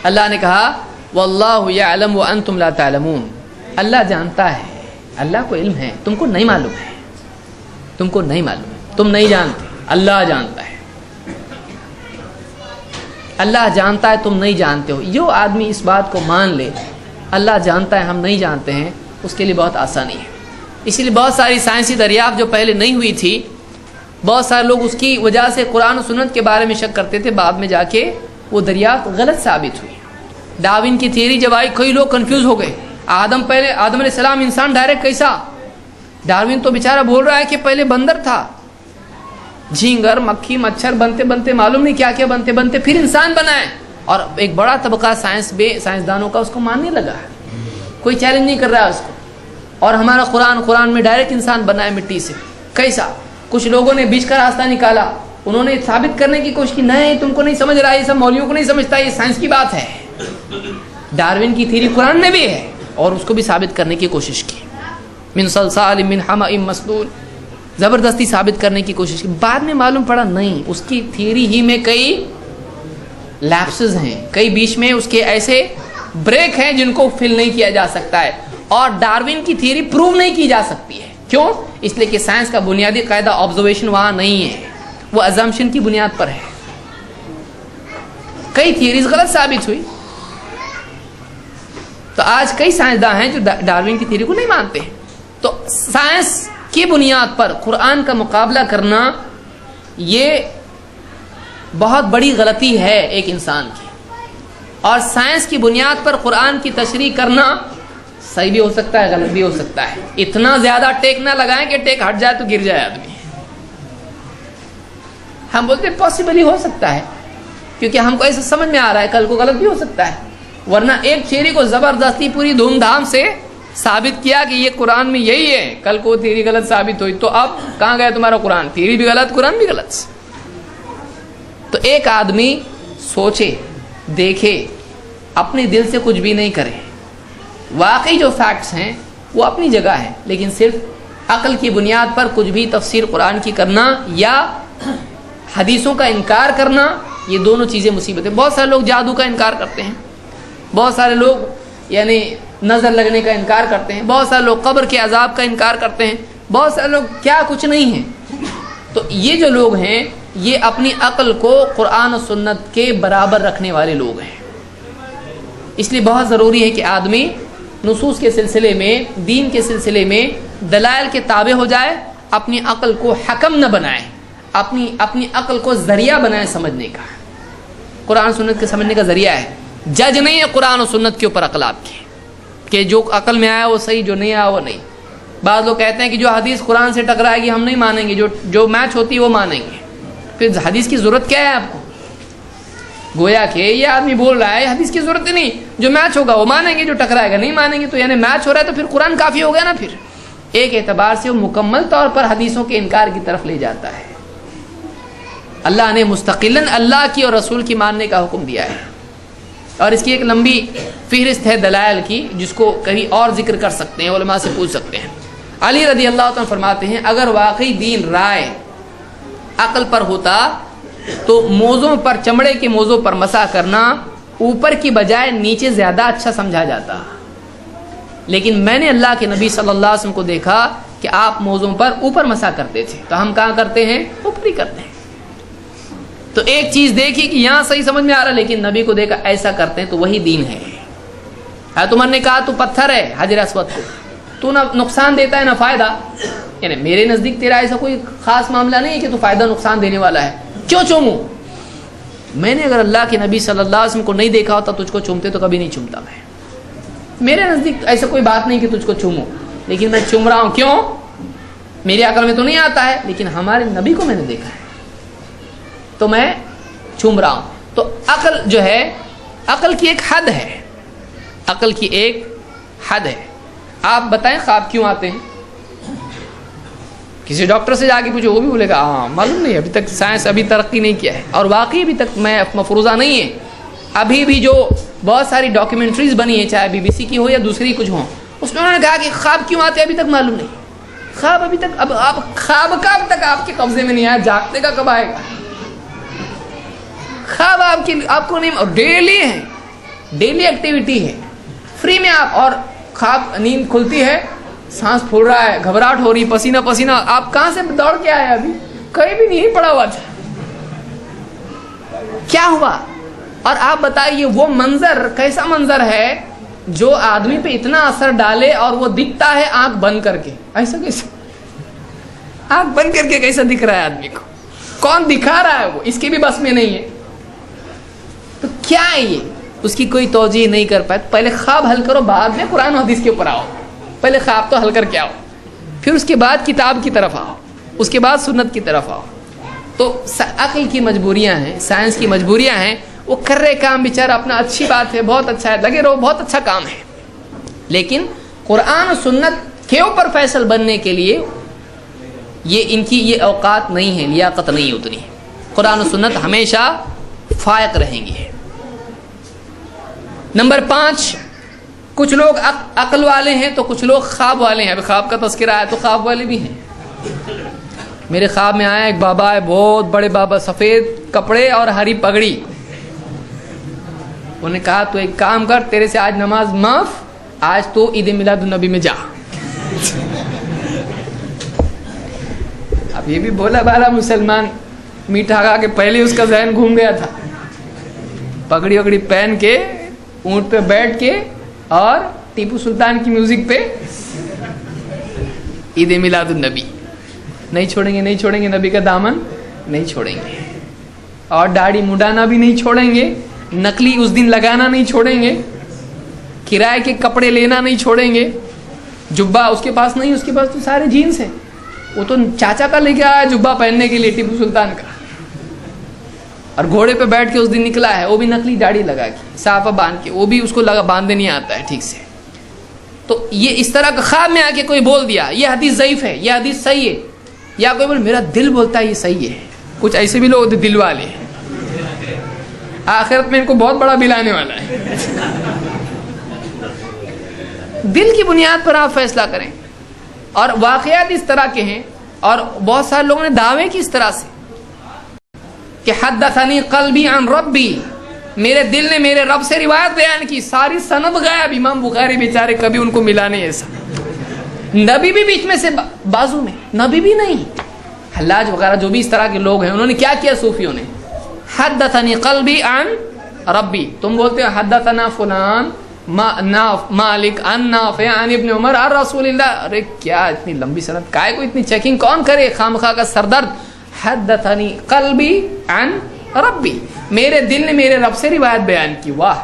اللہ نے کہا وَاللَّهُ يَعْلَمُ وَأَنْتُمْ لَا تَعْلَمُونَ، اللہ جانتا ہے، اللہ کو علم ہے، تم کو نہیں معلوم ہے، تم کو نہیں معلوم ہے، تم نہیں جانتے، اللہ جانتا ہے، اللہ جانتا ہے، تم نہیں جانتے ہو۔ جو آدمی اس بات کو مان لے اللہ جانتا ہے ہم نہیں جانتے ہیں، اس کے لیے بہت آسانی ہے. اسی لیے بہت ساری سائنسی دریافت جو پہلے نہیں ہوئی تھی، بہت سارے لوگ اس کی وجہ سے قرآن و سنت کے بارے میں شک کرتے تھے، بعد میں جا کے وہ دریافت غلط ثابت ہوئی. ڈاروین کی تھیوری جب آئی کئی لوگ کنفیوز ہو گئے. آدم علیہ السلام انسان ڈائریکٹ کیسا؟ ڈاروین تو بیچارہ بول رہا ہے کہ پہلے بندر تھا، جھینگر مکھی مچھر بنتے بنتے معلوم نہیں کیا کیا بنتے بنتے پھر انسان بنا ہے. اور ایک بڑا طبقہ سائنسدانوں کا اس کو ماننے لگا ہے، کوئی چیلنج نہیں کر رہا ہے اس کو. اور ہمارا قرآن میں ڈائریکٹ انسان بنا ہے مٹی سے. کیسا؟ کچھ لوگوں نے بیچ کا راستہ نکالا، انہوں نے ثابت کرنے کی کوشش کی، نہیں تم کو نہیں سمجھ رہا، یہ سب مولویوں کو نہیں سمجھتا، یہ سائنس کی بات ہے. ڈاروین کی تھیوری قرآن میں بھی ہے اور اس کو بھی ثابت کرنے کی کوشش کی. من صلصال من حمأ مسنون، زبردستی ثابت کرنے کی کوشش کی. بعد میں معلوم پڑا نہیں، اس کی تھیوری ہی میں کئی لیپسز ہیں، کئی بیچ میں اس کے ایسے بریک ہیں جن کو فل نہیں کیا جا سکتا ہے. اور ڈاروین کی تھیوری پروو نہیں کی جا سکتی ہے. کیوں؟ اس لیے کہ سائنس کا بنیادی قاعدہ آبزرویشن وہاں نہیں ہے، وہ ازمپشن کی بنیاد پر ہے. کئی تھیوریز غلط ثابت ہوئی. تو آج کئی سائنسداں ہیں جو ڈاروین کی تھیوری کو نہیں مانتے. تو سائنس کی بنیاد پر قرآن کا مقابلہ کرنا یہ بہت بڑی غلطی ہے ایک انسان کی. اور سائنس کی بنیاد پر قرآن کی تشریح کرنا صحیح بھی ہو سکتا ہے، غلط بھی ہو سکتا ہے. اتنا زیادہ ٹیک نہ لگائیں کہ ٹیک ہٹ جائے تو گر جائے آدمی. ہم بولتے ہیں پاسبل ہی ہو سکتا ہے کیونکہ ہم کو ایسا سمجھ میں آ رہا ہے، کل کو غلط بھی ہو سکتا ہے. ورنہ ایک تھیوری کو زبردستی پوری دھوم دھام سے ثابت کیا کہ یہ قرآن میں یہی ہے، کل کو تھیوری غلط ثابت ہوئی تو اب کہاں گیا تمہارا قرآن؟ تھیوری بھی غلط، قرآن بھی غلط. تو ایک آدمی سوچے، دیکھے، اپنے دل سے کچھ بھی نہیں کرے. واقعی جو فیکٹس ہیں وہ اپنی جگہ ہیں، لیکن صرف عقل کی بنیاد پر کچھ بھی تفسیر قرآن کی کرنا یا حدیثوں کا انکار کرنا، یہ دونوں چیزیں مصیبت ہے. بہت سارے لوگ جادو کا انکار کرتے ہیں، بہت سارے لوگ یعنی نظر لگنے کا انکار کرتے ہیں، بہت سارے لوگ قبر کے عذاب کا انکار کرتے ہیں، بہت سارے لوگ کیا کچھ نہیں ہیں. تو یہ جو لوگ ہیں یہ اپنی عقل کو قرآن و سنت کے برابر رکھنے والے لوگ ہیں. اس لیے بہت ضروری ہے کہ آدمی نصوص کے سلسلے میں، دین کے سلسلے میں دلائل کے تابع ہو جائے، اپنی عقل کو حکم نہ بنائے، اپنی عقل کو ذریعہ بنائے سمجھنے کا. قرآن سنت کے سمجھنے کا ذریعہ ہے، جج نہیں ہے قرآن و سنت کے اوپر عقل آپ کی کہ جو عقل میں آیا وہ صحیح، جو نہیں آیا وہ نہیں. بعض لوگ کہتے ہیں کہ جو حدیث قرآن سے ٹکرائے گی ہم نہیں مانیں گے، جو میچ ہوتی ہے وہ مانیں گے. پھر حدیث کی ضرورت کیا ہے آپ کو؟ گویا کہ یہ آدمی بول رہا ہے حدیث کی ضرورت ہی نہیں، جو میچ ہوگا وہ مانیں گے، جو ٹکرائے گا نہیں مانیں گے. تو یعنی میچ ہو رہا ہے تو پھر قرآن کافی ہو گیا نا. پھر ایک اعتبار سے وہ مکمل طور پر حدیثوں کے انکار کی طرف لے جاتا ہے. اللہ نے مستقلاً اللہ کی اور رسول کی ماننے کا حکم دیا ہے. اور اس کی ایک لمبی فہرست ہے دلائل کی، جس کو کہیں اور ذکر کر سکتے ہیں، علماء سے پوچھ سکتے ہیں. علی رضی اللہ عنہ فرماتے ہیں اگر واقعی دین رائے عقل پر ہوتا تو موضوع پر، چمڑے کے موضوع پر مسح کرنا اوپر کی بجائے نیچے زیادہ اچھا سمجھا جاتا. لیکن میں نے اللہ کے نبی صلی اللہ علیہ وسلم کو دیکھا کہ آپ موضوع پر اوپر مسح کرتے تھے، تو ہم کہاں کرتے ہیں؟ اوپر ہی کرتے ہیں. تو ایک چیز دیکھی کہ یہاں صحیح سمجھ میں آ رہا، لیکن نبی کو دیکھا ایسا کرتے ہیں تو وہی دین ہے. حضرت عمر نے کہا تو پتھر ہے حجر اسود کو، تو نہ نقصان دیتا ہے نہ فائدہ. یعنی میرے نزدیک تیرا ایسا کوئی خاص معاملہ نہیں ہے کہ تو فائدہ نقصان دینے والا ہے، کیوں چوموں؟ میں نے اگر اللہ کے نبی صلی اللہ علیہ وسلم کو نہیں دیکھا ہوتا تجھ کو چومتے تو کبھی نہیں چومتا. میں میرے نزدیک ایسا کوئی بات نہیں کہ تجھ کو چوموں، لیکن میں چوم رہا ہوں. کیوں؟ میری عقل میں تو نہیں آتا ہے، لیکن ہمارے نبی کو میں نے دیکھا ہے تو میں چوم رہا ہوں. تو عقل جو ہے، عقل کی ایک حد ہے، عقل کی ایک حد ہے. آپ بتائیں خواب کیوں آتے ہیں؟ کسی ڈاکٹر سے جا کے پوچھو، وہ بھی بولے گا ہاں معلوم نہیں، ابھی تک سائنس ابھی ترقی نہیں کیا ہے. اور واقعی ابھی تک میں مفروضہ نہیں ہے. ابھی بھی جو بہت ساری ڈاکیومنٹریز بنی ہیں، چاہے BBC کی ہو یا دوسری کچھ ہوں، اس میں انہوں نے کہا کہ خواب کیوں آتے ہیں ابھی تک معلوم نہیں. خواب ابھی تک، اب آپ خواب کا اب تک آپ کے قبضے میں نہیں آیا، جاگتے کا کب آئے گا؟ خواب آپ کو نہیں، اور ڈیلی ہے، ڈیلی ایکٹیویٹی ہے، فری میں آپ. اور خواب نیند کھلتی ہے، سانس پھول رہا ہے، گھبراہٹ ہو رہی، پسینہ پسینہ، آپ کہاں سے دوڑ کے آئے؟ ابھی کہیں بھی نہیں پڑا ہوا تھا، کیا ہوا؟ اور آپ بتائیے وہ منظر کیسا منظر ہے جو آدمی پہ اتنا اثر ڈالے اور وہ دکھتا ہے آنکھ بند کر کے. ایسا کیسے؟ آنکھ بند کر کے کیسا دکھ رہا ہے آدمی کو؟ کون دکھا رہا ہے؟ وہ اس کے بھی بس میں نہیں ہے. تو کیا ہے یہ؟ اس کی کوئی توجیہ نہیں کر پائے. پہلے خواب حل کرو, بعد میں قرآن و حدیث کے اوپر آؤ. پہلے خواب تو حل کر کے آؤ, پھر اس کے بعد کتاب کی طرف آؤ, اس کے بعد سنت کی طرف آؤ. تو عقل کی مجبوریاں ہیں, سائنس کی مجبوریاں ہیں. وہ کر رہے کام بیچارہ اپنا, اچھی بات ہے, بہت اچھا ہے, لگے رہو, بہت اچھا کام ہے. لیکن قرآن و سنت کے اوپر فیصل بننے کے لیے یہ ان کی یہ اوقات نہیں ہے, لیاقت نہیں اتنی. قرآن و سنت ہمیشہ فائق رہیں گی. نمبر 5, کچھ لوگ عقل والے ہیں تو کچھ لوگ خواب والے ہیں. ابھی خواب کا تذکرہ آیا تو خواب والے بھی ہیں. میرے خواب میں آیا ایک بابا ہے, بہت بڑے بابا, سفید کپڑے اور ہری پگڑی. انہوں نے کہا تو ایک کام کر, تیرے سے آج نماز معاف, آج تو عید میلاد النبی میں جا. اب یہ بھی بولا بالا مسلمان میٹھا کھا کے پہلے اس کا ذہن گھوم گیا تھا. پگڑی وگڑی پہن کے, اونٹ پہ بیٹھ کے, اور ٹیپو سلطان کی میوزک پہ عید میلاد النبی. نہیں چھوڑیں گے, نہیں چھوڑیں گے, نبی کا دامن نہیں چھوڑیں گے, اور داڑھی مڈانا بھی نہیں چھوڑیں گے, نقلی اس دن لگانا نہیں چھوڑیں گے, کرائے کے کپڑے لینا نہیں چھوڑیں گے. جبہ اس کے پاس نہیں, اس کے پاس تو سارے جینس ہیں. وہ تو چاچا کا لے کے آیا جبہ پہننے کے لیے, ٹیپو سلطان کا, اور گھوڑے پہ بیٹھ کے اس دن نکلا ہے, وہ بھی نقلی داڑھی لگا کے, صافہ باندھ کے, وہ بھی اس کو باندھنے نہیں آتا ہے ٹھیک سے. تو یہ اس طرح کا خواب میں آ کے کوئی بول دیا یہ حدیث ضعیف ہے, یہ حدیث صحیح ہے, یا کوئی بول میرا دل بولتا ہے یہ صحیح ہے. کچھ ایسے بھی لوگ دل والے ہیں, آخرت میں ان کو بہت بڑا بل آنے والا ہے. دل کی بنیاد پر آپ فیصلہ کریں. اور واقعات اس طرح کے ہیں, اور بہت سارے لوگوں نے دعوے کی اس طرح سے کہ حدثنی قلبی عن ربی, میرے دل نے میرے رب سے روایت بیان کی, ساری سند غائب. امام بخاری بیچارے کبھی ان کو ملا نہیں ایسا. نبی بھی بیچ میں سے بازو میں, نبی بھی نہیں. حلاج وغیرہ جو بھی اس طرح کے لوگ ہیں, انہوں نے کیا کیا صوفیوں نے, حدثنی قلبی عن ربی. تم بولتے ہو حدثنا فلان مالک عن نافع عن ابن عمر عن رسول اللہ. ارے کیا اتنی لمبی سند, کائے کو اتنی چیکنگ کون کرے, خامخواہ کا سردرد. حدثنی قلبی عن ربی, میرے دل نے میرے رب سے روایت بیان کی. واہ,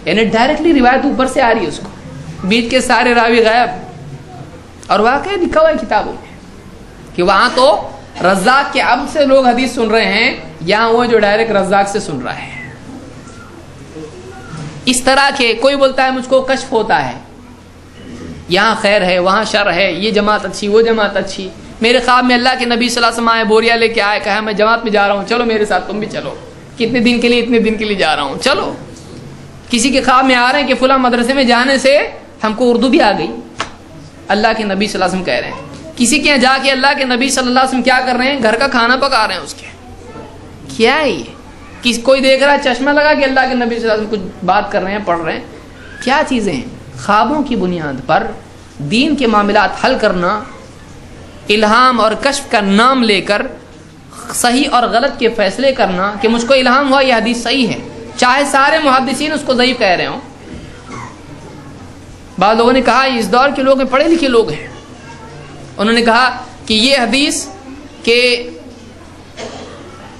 یعنی ڈائریکٹلی روایت اوپر سے آ رہی ہے, اس کو بیچ کے سارے راوی غائب. اور واقعی لکھا ہوا ہے کتابوں میں کہ وہاں تو رزاق کے اب سے لوگ حدیث سن رہے ہیں, یہاں وہ جو ڈائریکٹ رزاق سے سن رہا ہے. اس طرح کے کوئی بولتا ہے مجھ کو کشف ہوتا ہے, یہاں خیر ہے وہاں شر ہے, یہ جماعت اچھی وہ جماعت اچھی. میرے خواب میں اللہ کے نبی صلی اللہ علیہ وسلم آئے, بوریا لے کے آئے, کہا میں جماعت میں جا رہا ہوں, چلو میرے ساتھ تم بھی چلو. کتنے دن کے لیے, اتنے دن کے لیے جا رہا ہوں, چلو. کسی کے خواب میں آ رہے ہیں کہ فلاں مدرسے میں جانے سے ہم کو اردو بھی آ گئی, اللہ کے نبی صلی اللہ علیہ وسلم کہہ رہے ہیں. کسی کے یہاں جا کے اللہ کے نبی صلی اللہ علیہ وسلم کیا کر رہے ہیں, گھر کا کھانا پکا رہے ہیں اس کے. کیا ہے یہ؟ کوئی دیکھ رہا ہے چشمہ لگا کہ اللہ کے نبی صلی اللہ علیہ وسلم کچھ بات کر رہے ہیں, پڑھ رہے ہیں. کیا چیزیں ہیں؟ خوابوں کی بنیاد پر دین کے معاملات حل کرنا, الہام اور کشف کا نام لے کر صحیح اور غلط کے فیصلے کرنا کہ مجھ کو الہام ہوا یہ حدیث صحیح ہے, چاہے سارے محدثین اس کو ضعیف کہہ رہے ہوں. بعض لوگوں نے کہا اس دور کے لوگ پڑھے لکھے لوگ ہیں, انہوں نے کہا کہ یہ حدیث کہ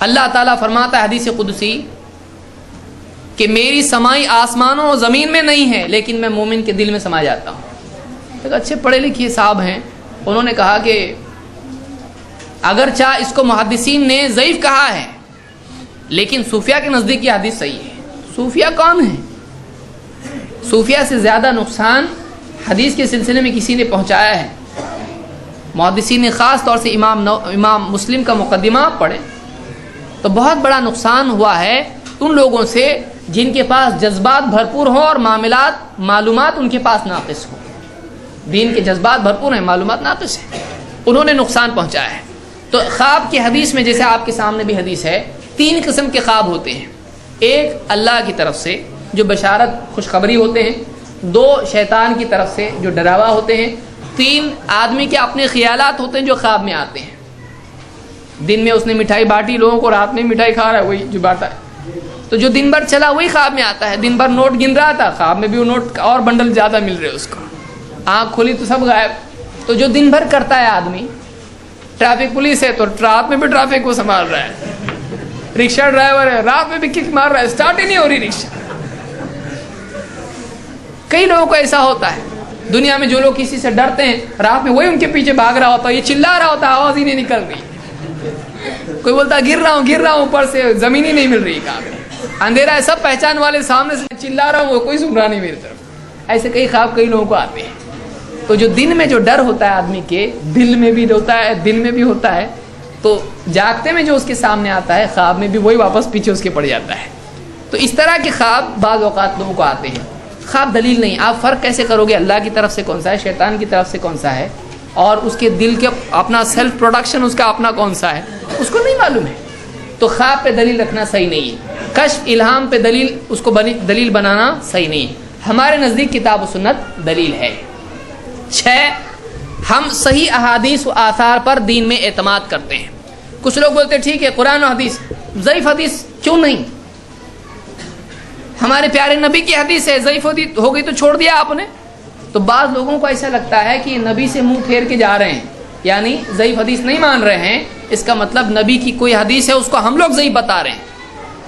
اللہ تعالیٰ فرماتا ہے حدیث قدسی کہ میری سمائی آسمانوں اور زمین میں نہیں ہے, لیکن میں مومن کے دل میں سما جاتا ہوں. ایک اچھے پڑھے لکھے صاحب ہیں, انہوں نے کہا کہ اگرچہ اس کو محدثین نے ضعیف کہا ہے, لیکن صوفیہ کے نزدیک یہ حدیث صحیح ہے. صوفیہ کون ہیں؟ صوفیہ سے زیادہ نقصان حدیث کے سلسلے میں کسی نے پہنچایا ہے. محدثین نے خاص طور سے امام مسلم کا مقدمہ پڑھیں تو بہت بڑا نقصان ہوا ہے ان لوگوں سے جن کے پاس جذبات بھرپور ہوں اور معلومات ان کے پاس ناقص ہوں. دین کے جذبات بھرپور ہیں, معلومات ناقص ہیں, انہوں نے نقصان پہنچایا ہے. تو خواب کی حدیث میں جیسے آپ کے سامنے بھی حدیث ہے, 3 قسم کے خواب ہوتے ہیں. ایک اللہ کی طرف سے جو بشارت خوشخبری ہوتے ہیں, 2 شیطان کی طرف سے جو ڈراوا ہوتے ہیں, 3 آدمی کے اپنے خیالات ہوتے ہیں جو خواب میں آتے ہیں. دن میں اس نے مٹھائی بانٹی لوگوں کو, رات میں مٹھائی کھا رہا ہے وہی جو بانٹا ہے. تو تو جو دن بھر چلا وہی خواب میں آتا ہے. دن بھر نوٹ گن رہا تھا, خواب میں بھی وہ نوٹ اور بنڈل زیادہ مل رہے اس کو. آنکھ کھولی تو سب غائب. تو جو دن بھر کرتا ہے آدمی, ٹریفک پولیس ہے تو رات میں بھی ٹریفک کو سنبھال رہا ہے, رکشہ ڈرائیور ہے رات میں بھی کک مار رہا ہے, اسٹارٹ ہی نہیں ہو رہی رکشہ. کئی لوگوں کو ایسا ہوتا ہے دنیا میں, جو لوگ کسی سے ڈرتے ہیں رات میں وہی ان کے پیچھے بھاگ رہا ہوتا ہے, یہ چلا رہا ہوتا ہے, آواز ہی نہیں نکل رہی. کوئی بولتا ہے گر رہا ہوں اوپر سے, زمین ہی نہیں مل رہی, کہاں اندھیرا ہے, سب پہچان والے سامنے سے چلا رہا ہوں, وہ کوئی سن رہا نہیں میری طرف. ایسے کئی خواب کئی لوگوں کو آتے ہیں. تو جو دن میں جو ڈر ہوتا ہے آدمی کے دل میں بھی ہوتا ہے, دن میں بھی ہوتا ہے, تو جاگتے میں جو اس کے سامنے آتا ہے خواب میں بھی وہی واپس پیچھے اس کے پڑ جاتا ہے. تو اس طرح کے خواب بعض اوقات لوگوں کو آتے ہیں. خواب دلیل نہیں. آپ فرق کیسے کرو گے اللہ کی طرف سے کون سا ہے, شیطان کی طرف سے کون سا ہے, اور اس کے دل کے اپنا سیلف پروڈکشن اس کا اپنا کون سا ہے, اس کو نہیں معلوم ہے. تو خواب پہ دلیل رکھنا صحیح نہیں ہے. کشف الہام پہ دلیل اس کو دلیل بنانا صحیح نہیں ہے. ہمارے نزدیک کتاب و سنت دلیل ہے. 6, ہم صحیح احادیث و آثار پر دین میں اعتماد کرتے ہیں. کچھ لوگ بولتے ہیں ٹھیک ہے قرآن و حدیث, ضعیف حدیث کیوں نہیں, ہمارے پیارے نبی کی حدیث ہے, ضعیف حدیث ہو گئی تو چھوڑ دیا آپ نے. تو بعض لوگوں کو ایسا لگتا ہے کہ نبی سے منہ پھیر کے جا رہے ہیں, یعنی ضعیف حدیث نہیں مان رہے ہیں. اس کا مطلب نبی کی کوئی حدیث ہے اس کو ہم لوگ ضعیف بتا رہے ہیں,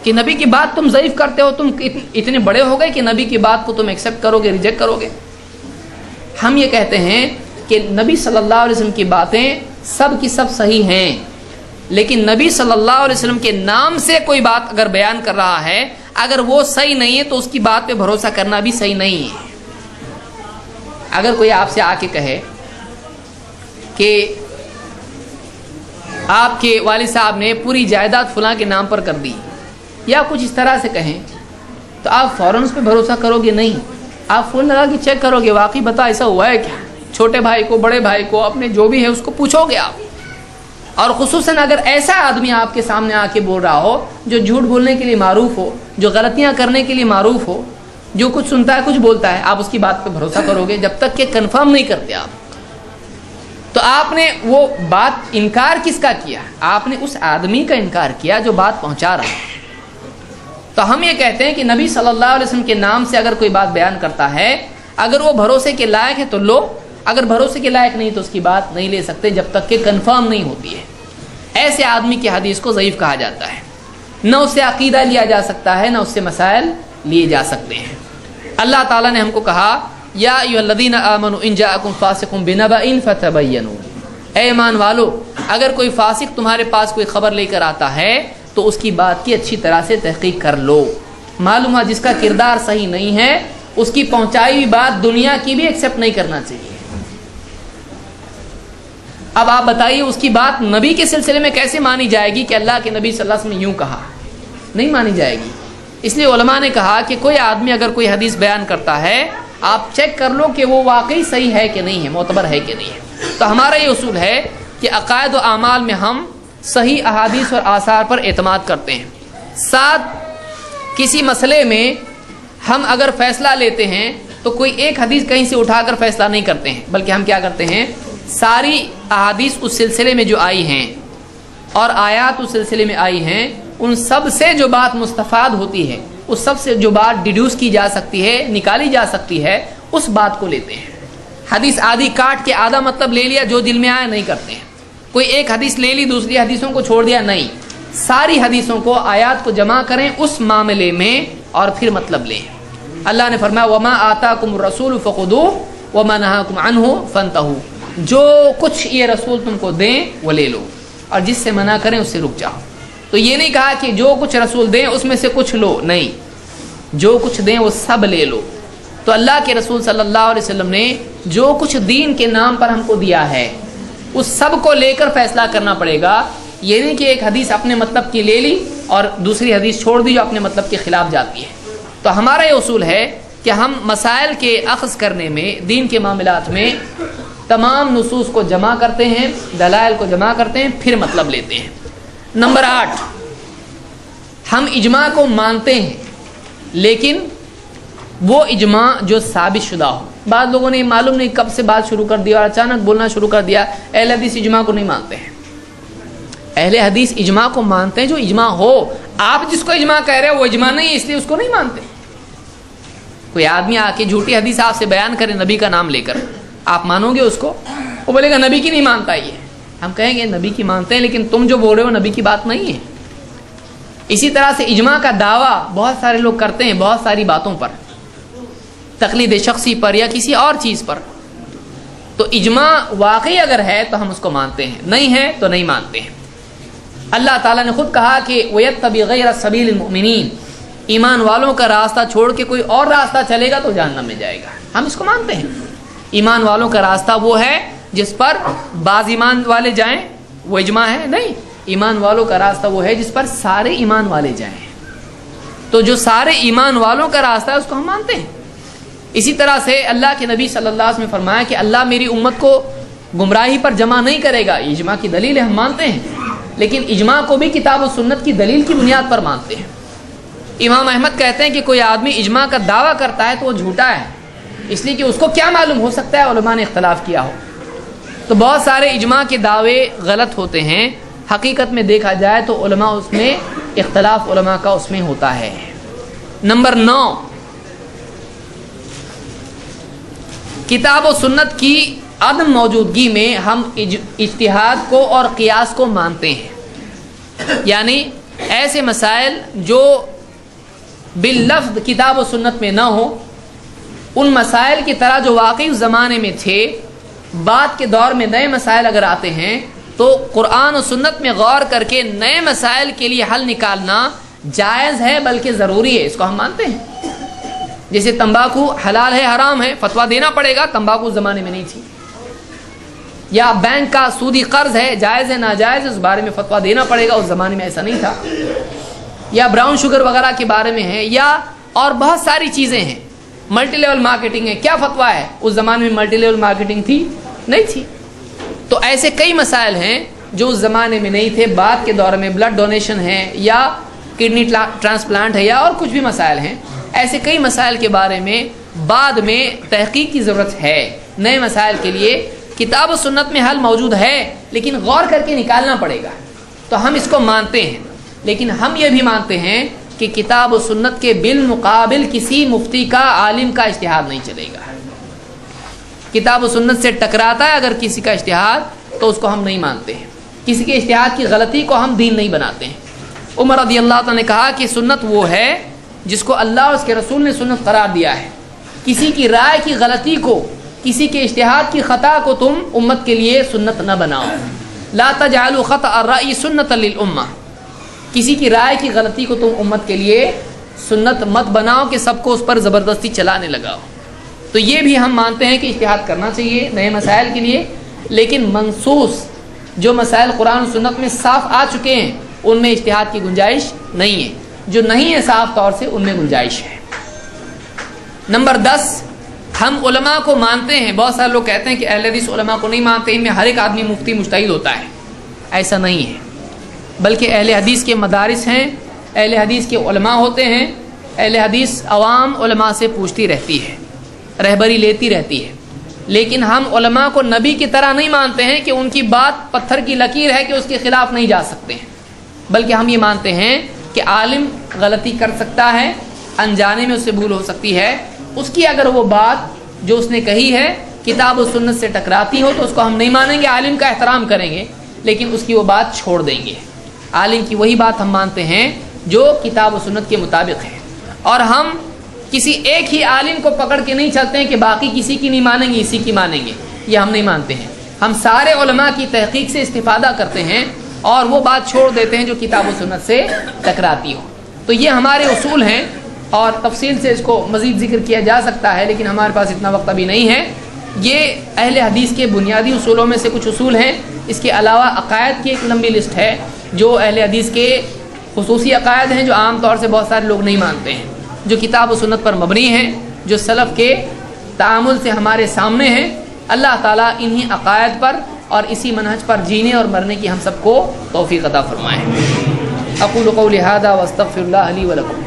کہ نبی کی بات تم ضعیف کرتے ہو, تم اتنے بڑے ہو گئے کہ نبی کی بات کو تم ایکسیپٹ کرو گے, ریجیکٹ کرو گے. ہم یہ کہتے ہیں کہ نبی صلی اللہ علیہ وسلم کی باتیں سب کی سب صحیح ہیں, لیکن نبی صلی اللہ علیہ وسلم کے نام سے کوئی بات اگر بیان کر رہا ہے, اگر وہ صحیح نہیں ہے تو اس کی بات پہ بھروسہ کرنا بھی صحیح نہیں ہے. اگر کوئی آپ سے آ کے کہے کہ آپ کے والد صاحب نے پوری جائیداد فلاں کے نام پر کر دی, یا کچھ اس طرح سے کہیں, تو آپ فوراً اس پہ بھروسہ کرو گے نہیں. آپ فون لگا کے چیک کرو گے واقعی بتا ایسا ہوا ہے کیا, چھوٹے بھائی کو, بڑے بھائی کو, اپنے جو بھی ہے اس کو پوچھو گے آپ. اور خصوصاً اگر ایسا آدمی آپ کے سامنے آ کے بول رہا ہو جو جھوٹ بولنے کے لیے معروف ہو, جو غلطیاں کرنے کے لیے معروف ہو, جو کچھ سنتا ہے کچھ بولتا ہے, آپ اس کی بات پہ بھروسہ کرو گے جب تک کہ کنفرم نہیں کرتے آپ. تو آپ نے وہ بات انکار کس کا کیا, آپ نے اس آدمی کا انکار کیا جو بات پہنچا رہا ہے. تو ہم یہ کہتے ہیں کہ نبی صلی اللہ علیہ وسلم کے نام سے اگر کوئی بات بیان کرتا ہے, اگر وہ بھروسے کے لائق ہے تو لو, اگر بھروسے کے لائق نہیں تو اس کی بات نہیں لے سکتے جب تک کہ کنفرم نہیں ہوتی ہے. ایسے آدمی کی حدیث کو ضعیف کہا جاتا ہے. نہ اس سے عقیدہ لیا جا سکتا ہے, نہ اس سے مسائل لیے جا سکتے ہیں. اللہ تعالیٰ نے ہم کو کہا یا ایھا الذین آمنوا ان جاءکم فاسق بنبأ فتبینوا, اے ایمان والو اگر کوئی فاسق تمہارے پاس کوئی خبر لے کر آتا ہے تو اس کی بات کی اچھی طرح سے تحقیق کر لو. معلوم ہے جس کا کردار صحیح نہیں ہے اس کی پہنچائی ہوئی بات دنیا کی بھی ایکسیپٹ نہیں کرنا چاہیے. اب آپ بتائیے اس کی بات نبی کے سلسلے میں کیسے مانی جائے گی کہ اللہ کے نبی صلی اللہ علیہ وسلم نے یوں کہا, نہیں مانی جائے گی. اس لیے علماء نے کہا کہ کوئی آدمی اگر کوئی حدیث بیان کرتا ہے آپ چیک کر لو کہ وہ واقعی صحیح ہے کہ نہیں ہے, معتبر ہے کہ نہیں ہے. تو ہمارا یہ اصول ہے کہ عقائد و اعمال میں ہم صحیح احادیث اور آثار پر اعتماد کرتے ہیں. ساتھ کسی مسئلے میں ہم اگر فیصلہ لیتے ہیں تو کوئی ایک حدیث کہیں سے اٹھا کر فیصلہ نہیں کرتے ہیں, بلکہ ہم کیا کرتے ہیں ساری احادیث اس سلسلے میں جو آئی ہیں اور آیات اس سلسلے میں آئی ہیں ان سب سے جو بات مستفاد ہوتی ہے, اس سب سے جو بات ڈیڈیوس کی جا سکتی ہے, نکالی جا سکتی ہے, اس بات کو لیتے ہیں. حدیث آدھی کاٹ کے آدھا مطلب لے لیا جو دل میں آیا نہیں کرتے ہیں. کوئی ایک حدیث لے لی دوسری حدیثوں کو چھوڑ دیا, نہیں. ساری حدیثوں کو آیات کو جمع کریں اس معاملے میں اور پھر مطلب لیں. اللہ نے فرمایا وما آتاکم الرسول فخذوہ وما نہاکم عنہ فانتہوا, جو کچھ یہ رسول تم کو دیں وہ لے لو اور جس سے منع کریں اس سے رک جاؤ. تو یہ نہیں کہا کہ جو کچھ رسول دیں اس میں سے کچھ لو, نہیں, جو کچھ دیں وہ سب لے لو. تو اللہ کے رسول صلی اللہ علیہ وسلم نے جو کچھ دین کے نام پر ہم کو دیا ہے اس سب کو لے کر فیصلہ کرنا پڑے گا. یہ نہیں کہ ایک حدیث اپنے مطلب کی لے لی اور دوسری حدیث چھوڑ دی جو اپنے مطلب کے خلاف جاتی ہے. تو ہمارا یہ اصول ہے کہ ہم مسائل کے اخذ کرنے میں, دین کے معاملات میں تمام نصوص کو جمع کرتے ہیں, دلائل کو جمع کرتے ہیں, پھر مطلب لیتے ہیں. نمبر 8, ہم اجماع کو مانتے ہیں لیکن وہ اجماع جو ثابت شدہ ہو. بعض لوگوں نے معلوم نہیں کب سے بات شروع کر دیا اور اچانک بولنا شروع کر دیا, اہل حدیث اجماع کو نہیں مانتے ہیں. اہل حدیث اجماع کو مانتے ہیں جو اجماع ہو. آپ جس کو اجماع کہہ رہے ہو وہ اجماع نہیں ہے، اس لیے اس کو نہیں مانتے. کوئی آدمی آ کے جھوٹی حدیث آپ سے بیان کرے نبی کا نام لے کر، آپ مانو گے اس کو؟ وہ بولے گا نبی کی نہیں مانتا یہ. ہم کہیں گے نبی کی مانتے ہیں، لیکن تم جو بول رہے ہو نبی کی بات نہیں ہے. اسی طرح سے اجماع کا دعویٰ بہت سارے لوگ کرتے ہیں بہت ساری باتوں پر، تقلید شخصی پر یا کسی اور چیز پر. تو اجماع واقعی اگر ہے تو ہم اس کو مانتے ہیں، نہیں ہے تو نہیں مانتے ہیں. اللہ تعالیٰ نے خود کہا کہ وَيَتَّبِعْ غَيْرَ سَبِيلِ الْمُؤْمِنِينَ، ایمان والوں کا راستہ چھوڑ کے کوئی اور راستہ چلے گا تو جہنم میں جائے گا. ہم اس کو مانتے ہیں. ایمان والوں کا راستہ وہ ہے جس پر بعض ایمان والے جائیں، وہ اجماع ہے؟ نہیں. ایمان والوں کا راستہ وہ ہے جس پر سارے ایمان والے جائیں. تو جو سارے ایمان والوں کا راستہ ہے اس کو ہم مانتے ہیں. اسی طرح سے اللہ کے نبی صلی اللہ علیہ وسلم نے فرمایا کہ اللہ میری امت کو گمراہی پر جمع نہیں کرے گا. یہ اجماع کی دلیل ہے، ہم مانتے ہیں. لیکن اجماع کو بھی کتاب و سنت کی دلیل کی بنیاد پر مانتے ہیں. امام احمد کہتے ہیں کہ کوئی آدمی اجماع کا دعویٰ کرتا ہے تو وہ جھوٹا ہے، اس لیے کہ اس کو کیا معلوم، ہو سکتا ہے علماء نے اختلاف کیا ہو. تو بہت سارے اجماع کے دعوے غلط ہوتے ہیں. حقیقت میں دیکھا جائے تو علماء اس میں اختلاف علماء کا اس میں ہوتا ہے. نمبر 9، کتاب و سنت کی عدم موجودگی میں ہم اجتہاد کو اور قیاس کو مانتے ہیں. یعنی ایسے مسائل جو باللفظ کتاب و سنت میں نہ ہو، ان مسائل کی طرح جو واقعی اس زمانے میں تھے، بعد کے دور میں نئے مسائل اگر آتے ہیں تو قرآن و سنت میں غور کر کے نئے مسائل کے لیے حل نکالنا جائز ہے، بلکہ ضروری ہے. اس کو ہم مانتے ہیں. جیسے تمباکو حلال ہے حرام ہے، فتویٰ دینا پڑے گا، تمباکو اس زمانے میں نہیں تھی. یا بینک کا سودی قرض ہے، جائز ہے ناجائز، اس بارے میں فتویٰ دینا پڑے گا، اس زمانے میں ایسا نہیں تھا. یا براؤن شوگر وغیرہ کے بارے میں ہے، یا اور بہت ساری چیزیں ہیں. ملٹی لیول مارکیٹنگ ہے، کیا فتویٰ ہے؟ اس زمانے میں ملٹی لیول مارکیٹنگ تھی؟ نہیں تھی. تو ایسے کئی مسائل ہیں جو اس زمانے میں نہیں تھے، بعد کے دور میں بلڈ ڈونیشن ہے یا کڈنی ٹرانسپلانٹ ہے یا اور کچھ بھی مسائل ہیں. ایسے کئی مسائل کے بارے میں بعد میں تحقیق کی ضرورت ہے. نئے مسائل کے لیے کتاب و سنت میں حل موجود ہے، لیکن غور کر کے نکالنا پڑے گا. تو ہم اس کو مانتے ہیں. لیکن ہم یہ بھی مانتے ہیں کہ کتاب و سنت کے بالمقابل کسی مفتی کا، عالم کا اجتہاد نہیں چلے گا. کتاب و سنت سے ٹکراتا ہے اگر کسی کا اجتہاد تو اس کو ہم نہیں مانتے ہیں. کسی کے اجتہاد کی غلطی کو ہم دین نہیں بناتے ہیں. عمر رضی اللہ تعالیٰ نے کہا کہ سنت وہ ہے جس کو اللہ اور اس کے رسول نے سنت قرار دیا ہے. کسی کی رائے کی غلطی کو، کسی کے اجتہاد کی خطا کو تم امت کے لیے سنت نہ بناؤ. لا تجعلوا خطأ الرأی سنۃ للامہ. کسی کی رائے کی غلطی کو تم امت کے لیے سنت مت بناؤ کہ سب کو اس پر زبردستی چلانے لگاؤ. تو یہ بھی ہم مانتے ہیں کہ اجتہاد کرنا چاہیے نئے مسائل کے لیے، لیکن منصوص جو مسائل قرآن و سنت میں صاف آ چکے ہیں ان میں اجتہاد کی گنجائش نہیں ہے. جو نہیں ہے صاف طور سے ان میں گنجائش ہے. نمبر 10، ہم علماء کو مانتے ہیں. بہت سارے لوگ کہتے ہیں کہ اہل حدیث علماء کو نہیں مانتے، ان میں ہر ایک آدمی مفتی مجتہد ہوتا ہے. ایسا نہیں ہے، بلکہ اہل حدیث کے مدارس ہیں، اہل حدیث کے علماء ہوتے ہیں. اہل حدیث عوام علماء سے پوچھتی رہتی ہے، رہبری لیتی رہتی ہے. لیکن ہم علماء کو نبی کی طرح نہیں مانتے ہیں کہ ان کی بات پتھر کی لکیر ہے کہ اس کے خلاف نہیں جا سکتے ہیں. بلکہ ہم یہ مانتے ہیں کہ عالم غلطی کر سکتا ہے، انجانے میں اس سے بھول ہو سکتی ہے. اس کی اگر وہ بات جو اس نے کہی ہے کتاب و سنت سے ٹکراتی ہو تو اس کو ہم نہیں مانیں گے، عالم کا احترام کریں گے، لیکن اس کی وہ بات چھوڑ دیں گے. عالم کی وہی بات ہم مانتے ہیں جو کتاب و سنت کے مطابق ہے. اور ہم کسی ایک ہی عالم کو پکڑ کے نہیں چلتے ہیں کہ باقی کسی کی نہیں مانیں گے، اسی کی مانیں گے. یہ ہم نہیں مانتے ہیں. ہم سارے علماء کی تحقیق سے استفادہ کرتے ہیں اور وہ بات چھوڑ دیتے ہیں جو کتاب و سنت سے ٹکراتی ہو. تو یہ ہمارے اصول ہیں اور تفصیل سے اس کو مزید ذکر کیا جا سکتا ہے، لیکن ہمارے پاس اتنا وقت ابھی نہیں ہے. یہ اہل حدیث کے بنیادی اصولوں میں سے کچھ اصول ہیں. اس کے علاوہ عقائد کی ایک لمبی لسٹ ہے جو اہل حدیث کے خصوصی عقائد ہیں جو عام طور سے بہت سارے لوگ نہیں مانتے ہیں، جو کتاب و سنت پر مبنی ہیں، جو سلف کے تعامل سے ہمارے سامنے ہیں. اللہ تعالیٰ انہی عقائد پر اور اسی منہج پر جینے اور مرنے کی ہم سب کو توفیق عطا فرمائے. اقول قولی ھذا واستغفر اللہ لی ولکم.